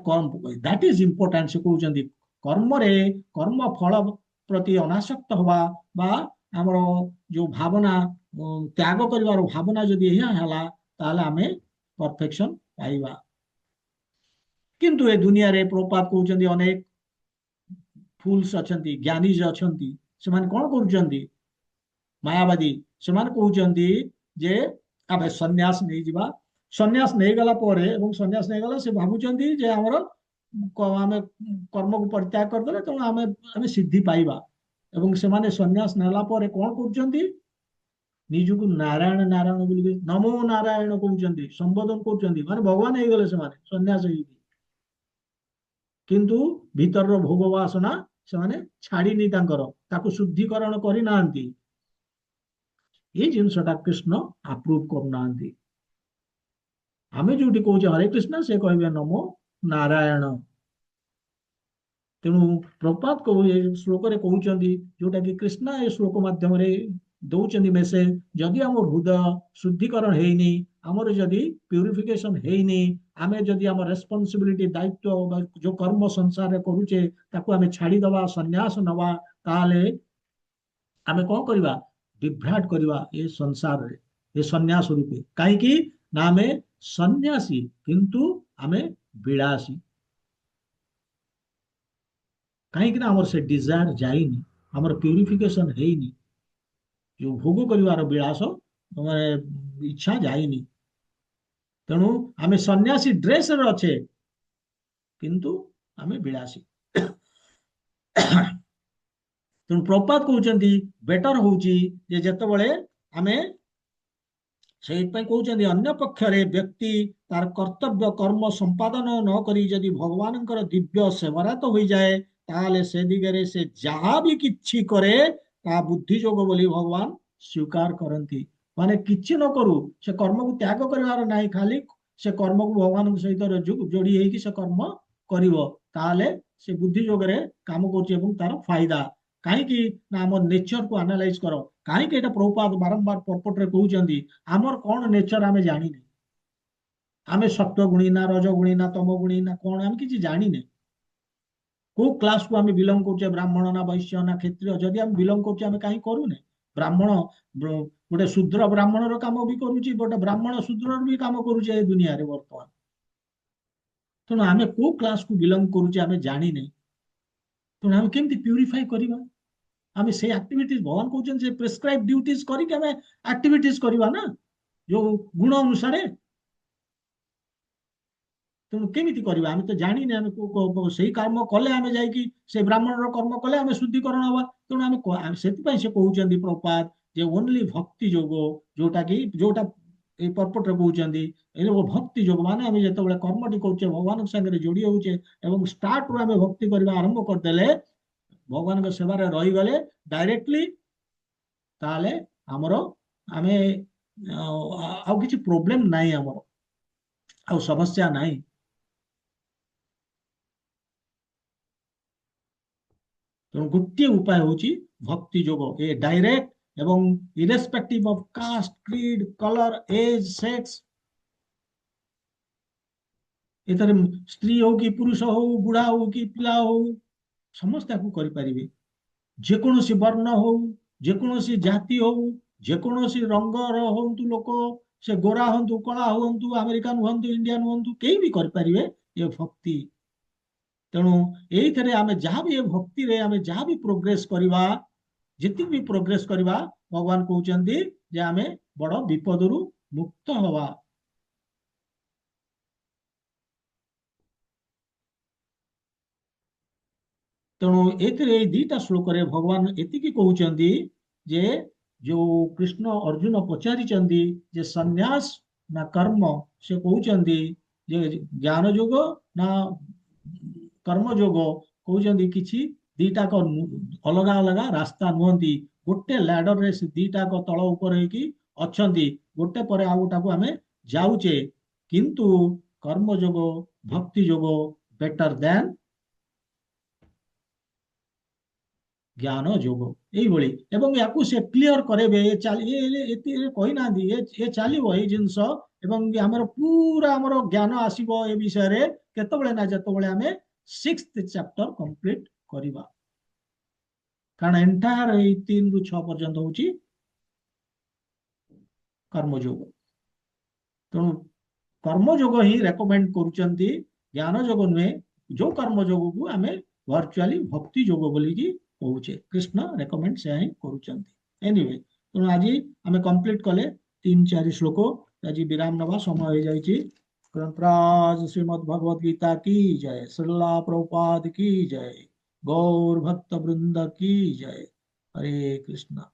ଦ୍ୟାଟ ଇଜ ଇମ୍ପୋର୍ଟାଣ୍ଟ। ସେ କହୁଛନ୍ତି କର୍ମରେ, କର୍ମ ଫଳ ପ୍ରତି ଅନାସକ୍ତ ହବା ବା ଆମର ଯୋଉ ଭାବନା, ତ୍ୟାଗ କରିବାର ଭାବନା ଯଦି ଏହା ହେଲା ତାହେଲେ ଆମେ ପରଫେକ୍ସନ ପାଇବା। କିନ୍ତୁ ଏ ଦୁନିଆରେ ପ୍ରଭୁପାଦ କହୁଛନ୍ତି ଅନେକ ଫୁଲସ ଅଛନ୍ତି, ଜ୍ଞାନୀ ଅଛନ୍ତି, ସେମାନେ କଣ କରୁଛନ୍ତି, ମାୟାବାଦୀ, ସେମାନେ କହୁଛନ୍ତି ଯେ ଆମେ ସନ୍ନ୍ୟାସ ନେଇଯିବା। ସନ୍ନ୍ୟାସ ନେଇଗଲା ପରେ, ଏବଂ ସନ୍ନ୍ୟାସ ନେଇଗଲା ସେ ଭାବୁଛନ୍ତି ଯେ ଆମର ଆମେ କର୍ମକୁ ପରିତ୍ୟାଗ କରିଦେଲେ ତେଣୁ ଆମେ ଆମେ ସିଦ୍ଧି ପାଇବା। ଏବଂ ସେମାନେ ସନ୍ନ୍ୟାସ ନେଲା ପରେ କଣ କରୁଛନ୍ତି, ନିଜକୁ ନାରାୟଣ ନାରାୟଣ ବୋଲି ନମୋ ନାରାୟଣ କହୁଛନ୍ତି, ସମ୍ବୋଧନ କରୁଛନ୍ତି, ମାନେ ଭଗବାନ ହେଇଗଲେ ସେମାନେ ସନ୍ନ୍ୟାସ ହେଇକି। କିନ୍ତୁ ଭିତରର ଭୋଗ ବାସନା ସେମାନେ ଛାଡିନି, ତାଙ୍କର ତାକୁ ଶୁଦ୍ଧିକରଣ କରିନାହାନ୍ତି। ଏଇ ଜିନିଷଟା କୃଷ୍ଣ ଆପ୍ରୁଭ କରୁନାହାନ୍ତି। ଆମେ ଯୋଉଠି କହୁଛେ ହରେ କୃଷ୍ଣ, ସେ କହିବେ ନମୋ ନାରାୟଣ। ତେଣୁ ପ୍ରପାତ ଏ ଶ୍ଲୋକରେ କହୁଛନ୍ତି, ଯୋଉଟା କି କୃଷ୍ଣ ଏ ଶ୍ଲୋକ ମାଧ୍ୟମରେ ଦଉଛନ୍ତି ମେସେଜ, ଯଦି ଆମ ହୃଦୟ ଶୁଦ୍ଧିକରଣ ହେଇନି, ଆମର ଯଦି ପ୍ୟୁରିଫିକେସନ ହେଇନି, ଆମେ ଯଦି ଆମ ରେସ୍ପନ୍ସିବିଲିଟି, ଦାୟିତ୍ୱ ଯୋଉ କର୍ମ ସଂସାରରେ କରୁଛେ ତାକୁ ଆମେ ଛାଡିଦବା, ସନ୍ନ୍ୟାସ ନବା, ତାହେଲେ ଆମେ କଣ କରିବା, ବିଭ୍ରାଟ କରିବା ଏ ସଂସାରରେ, ଏ ସନ୍ନ୍ୟାସ ରୂପେ। କାହିଁକି ନା ଆମେ ସନ୍ନ୍ୟାସୀ କିନ୍ତୁ ଆମେ ବିଳାସୀ। କାହିଁକି ନା ଆମର ସେ ଡିଜାୟାର ଯାଇନି, ଆମର ପ୍ୟୁରିଫିକେସନ ହେଇନି, ଯୋଉ ଭୋଗ କରିବାର ବିଳାସ ମାନେ ଇଚ୍ଛା ଯାଇନି। ତେଣୁ ଆମେ ସନ୍ନ୍ୟାସୀ ଡ୍ରେସରେ ଅଛେ କିନ୍ତୁ ଆମେ ବିଳାସୀ। ତେଣୁ ପ୍ରପାତ କହୁଛନ୍ତି ବେଟର ହଉଛି ଯେ ଯେତେବେଳେ ଆମେ, ସେଇଥିପାଇଁ କହୁଛନ୍ତି ଅନ୍ୟ ପକ୍ଷରେ ବ୍ୟକ୍ତି ତାର କର୍ତ୍ତବ୍ୟ କର୍ମ ସମ୍ପାଦନ ନ କରି ଯଦି ଭଗବାନଙ୍କର ଦିବ୍ୟ ସେବାରତ ହୋଇଯାଏ, ତାହେଲେ ସେ ଦିଗରେ ସେ ଯାହା ବି କିଛି କରେ ତାହା ବୁଦ୍ଧି ଯୋଗ ବୋଲି ଭଗବାନ ସ୍ୱୀକାର କରନ୍ତି। ମାନେ କିଛି ନ କରୁ, ସେ କର୍ମକୁ ତ୍ୟାଗ କରିବାର ନାହିଁ, ଖାଲି ସେ କର୍ମକୁ ଭଗବାନଙ୍କ ସହିତ ଯୋଡି ହେଇକି ସେ କର୍ମ କରିବ, ତାହେଲେ ସେ ବୁଦ୍ଧି ଯୋଗରେ କାମ କରୁଛି ଏବଂ ତାର ଫାଇଦା। କାହିଁକି ନା ଆମ ନେଚରକୁ ଆନାଲାଇଜ କର, କାହିଁକି ଏଟା ପ୍ରଭୁପାଦ ବାରମ୍ବାର ପର୍ପଟରେ କହୁଛନ୍ତି, ଆମର କଣ ନେଚର ଆମେ ଜାଣିନେ। ଆମେ ସତ୍ୟ ଗୁଣୀ ନା ରଜ ଗୁଣୀ ନା ତମ ଗୁଣୀ ନା କଣ, ଆମେ କିଛି ଜାଣିନେ। କୋଉ କ୍ଲାସକୁ ଆମେ ବିଲଙ୍ଗ କରୁଛେ, ବ୍ରାହ୍ମଣ ନା ବୈଶ୍ୟ ନା କ୍ଷତ୍ରିୟ, ଯଦି ଆମେ ବିଲଙ୍ଗ କରୁଛେ ଆମେ କାହିଁ କରୁନେ। ବ୍ରାହ୍ମଣ ଗୋଟେ ଶୂଦ୍ର ବ୍ରାହ୍ମଣର କାମ ବି କରୁଛି, ଗୋଟେ ବ୍ରାହ୍ମଣ ଶୂଦ୍ରର ବି କାମ କରୁଛେ ଏ ଦୁନିଆରେ ବର୍ତ୍ତମାନ। ତେଣୁ ଆମେ କୋଉ କ୍ଲାସକୁ ବିଲଙ୍ଗ କରୁଛେ ଆମେ ଜାଣିନେ। ତେଣୁ ଆମେ କେମିତି ପ୍ୟୁରିଫାଇ କରିବା, ଆମେ ସେଇ ଆକ୍ଟିଭିଟିଜ ଭଗବାନ କହୁଛନ୍ତି ସେ ପ୍ରେସକ୍ରାଇବ ଡ୍ୟୁଟିଜ କରିକି ଆମେ ଆକ୍ଟିଭିଟିଜ କରିବା ନା, ଯୋଉ ଗୁଣ ଅନୁସାରେ। ତେଣୁ କେମିତି କରିବା, ଆମେ ତ ଜାଣିନେ, ଆମେ ସେଇ କର୍ମ କଲେ ଆମେ ଯାଇକି ସେ ବ୍ରାହ୍ମଣର କର୍ମ କଲେ ଆମେ ଶୁଦ୍ଧିକରଣ ହବା। ତେଣୁ ସେଥିପାଇଁ ସେ କହୁଛନ୍ତି ପ୍ରପାତ ଯେ ଓନ୍ଲି ଭକ୍ତି ଯୋଗ, ଯୋଉଟା କି ଯୋଉଟା ଏଇ ପର୍ପଟରେ କହୁଛନ୍ତି, ଏ ଭକ୍ତି ଯୋଗ ମାନେ ଆମେ ଯେତେବେଳେ କର୍ମଟି କରୁଛେ ଭଗବାନଙ୍କ ସାଙ୍ଗରେ ଯୋଡି ହଉଛେ ଏବଂ ଷ୍ଟାର୍ଟରୁ ଆମେ ଭକ୍ତି କରିବା ଆରମ୍ଭ କରିଦେଲେ, ଭଗବାନଙ୍କ ସେବାରେ ରହିଗଲେ ଡାଇରେକ୍ଟଲି, ତାହେଲେ ଆମର ଆମେ ଆଉ କିଛି ପ୍ରୋବ୍ଲେମ ନାହିଁ, ଆମର ଆଉ ସମସ୍ୟା ନାହିଁ। ତେଣୁ ଗୋଟିଏ ଉପାୟ ହଉଛି ଭକ୍ତି ଯୋଗ, ଏ ଡାଇରେକ୍ଟ এবং irrespective of caste creed colour age sex, ଏଥିରେ ସ୍ତ୍ରୀ ହଉ କି ପୁରୁଷ ହଉ, ବୁଢା ହଉ କି ପିଲା ହଉ, ସମସ୍ତେ ଆକୁ କରିପାରିବେ। ଯେକୌଣସି ବର୍ଣ୍ଣ ହଉ, ଯେକୌଣସି ଜାତି ହଉ, ଯେକୌଣସି ରଙ୍ଗର ହୁଅନ୍ତୁ ଲୋକ, ସେ ଗୋରା ହୁଅନ୍ତୁ, କଳା ହୁଅନ୍ତୁ, ଆମେରିକାନ ହୁଅନ୍ତୁ, ଇଣ୍ଡିଆନ ହୁଅନ୍ତୁ, କେହି ବି କରିପାରିବେ ଏ ଭକ୍ତି। ତେଣୁ ଏଇଥିରେ ଆମେ ଯାହା ବି ଏ ଭକ୍ତିରେ ଆମେ ଯାହା ବି ପ୍ରୋଗ୍ରେସ କରିବା, ଯେତିକି ବି ପ୍ରୋଗ୍ରେସ କରିବା, ଭଗବାନ କହୁଛନ୍ତି ଯେ ଆମେ ବଡ ବିପଦରୁ ମୁକ୍ତ ହବା। ତେଣୁ ଏଥିରେ ଏଇ ଦିଟା ଶ୍ଲୋକରେ ଭଗବାନ ଏତିକି କହୁଛନ୍ତି ଯେ ଯୋଉ କୃଷ୍ଣ ଅର୍ଜୁନ ପଚାରିଛନ୍ତି ଯେ ସନ୍ନ୍ୟାସ ନା କର୍ମ, ସେ କହୁଛନ୍ତି ଯେ ଜ୍ଞାନ ଯୋଗ ନା କର୍ମ ଯୋଗ, କହୁଛନ୍ତି କିଛି ଦିଟାକ ଅଲଗା ଅଲଗା ରାସ୍ତା ନୁହନ୍ତି। ଗୋଟେ ଲ୍ୟାଡରରେ ସେ ଦିଟାକ ତଳ ଉପର ହେଇକି ଅଛନ୍ତି, ଗୋଟେ ପରେ ଆଉ ଗୋଟାକୁ ଆମେ ଯାଉଛେ, କିନ୍ତୁ କର୍ମ ଯୋଗ, ଭକ୍ତି ଯୋଗ ବେଟର ଦେନ୍ ଜ୍ଞାନ ଯୋଗ। ଏଇଭଳି ଏବଂ ୟାକୁ ସେ କ୍ଲିୟର କରେଇବେ, ଏତିକି କହିନାହାନ୍ତି ଏ ଚାଲିବ ଏଇ ଜିନିଷ, ଏବଂ ଆମର ପୁରା ଆମର ଜ୍ଞାନ ଆସିବ ଏ ବିଷୟରେ କେତେବେଳେ ନା ଯେତେବେଳେ ଆମେ 6th ଚାପ୍ଟର କମ୍ପ୍ଲିଟ କରିବା। କାରଣ ଏଣ୍ଟାୟାର ଏଇ 3 ରୁ 6 ପର୍ଯ୍ୟନ୍ତ ହଉଛି କର୍ମଯୋଗ। ତେଣୁ କର୍ମଯୋଗ ହିଁ ରେକମେଣ୍ଡ କରୁଛନ୍ତି, ଜ୍ଞାନ ଯୋଗ ନୁହେଁ। ଯୋଉ କର୍ମ ଯୋଗକୁ ଆମେ ଭର୍ଚୁଆଲି ଭକ୍ତି ଯୋଗ ବୋଲିକି କହୁଛେ, କୃଷ୍ଣ ରେକମେଣ୍ଡ ସେୟା ହିଁ କରୁଛନ୍ତି। ଏନିୱେ, ତେଣୁ ଆଜି ଆମେ କମ୍ପ୍ଲିଟ କଲେ 3 4 ଶ୍ଲୋକ। ଆଜି ବିରାମ ନେବା ସମୟ ହେଇଯାଇଛି। ग्रंथराज श्रीमद् भगवद गीता की जय, श्रीला प्रभुपाद की जय, गौर भक्त वृंद की जय। हरे कृष्णा।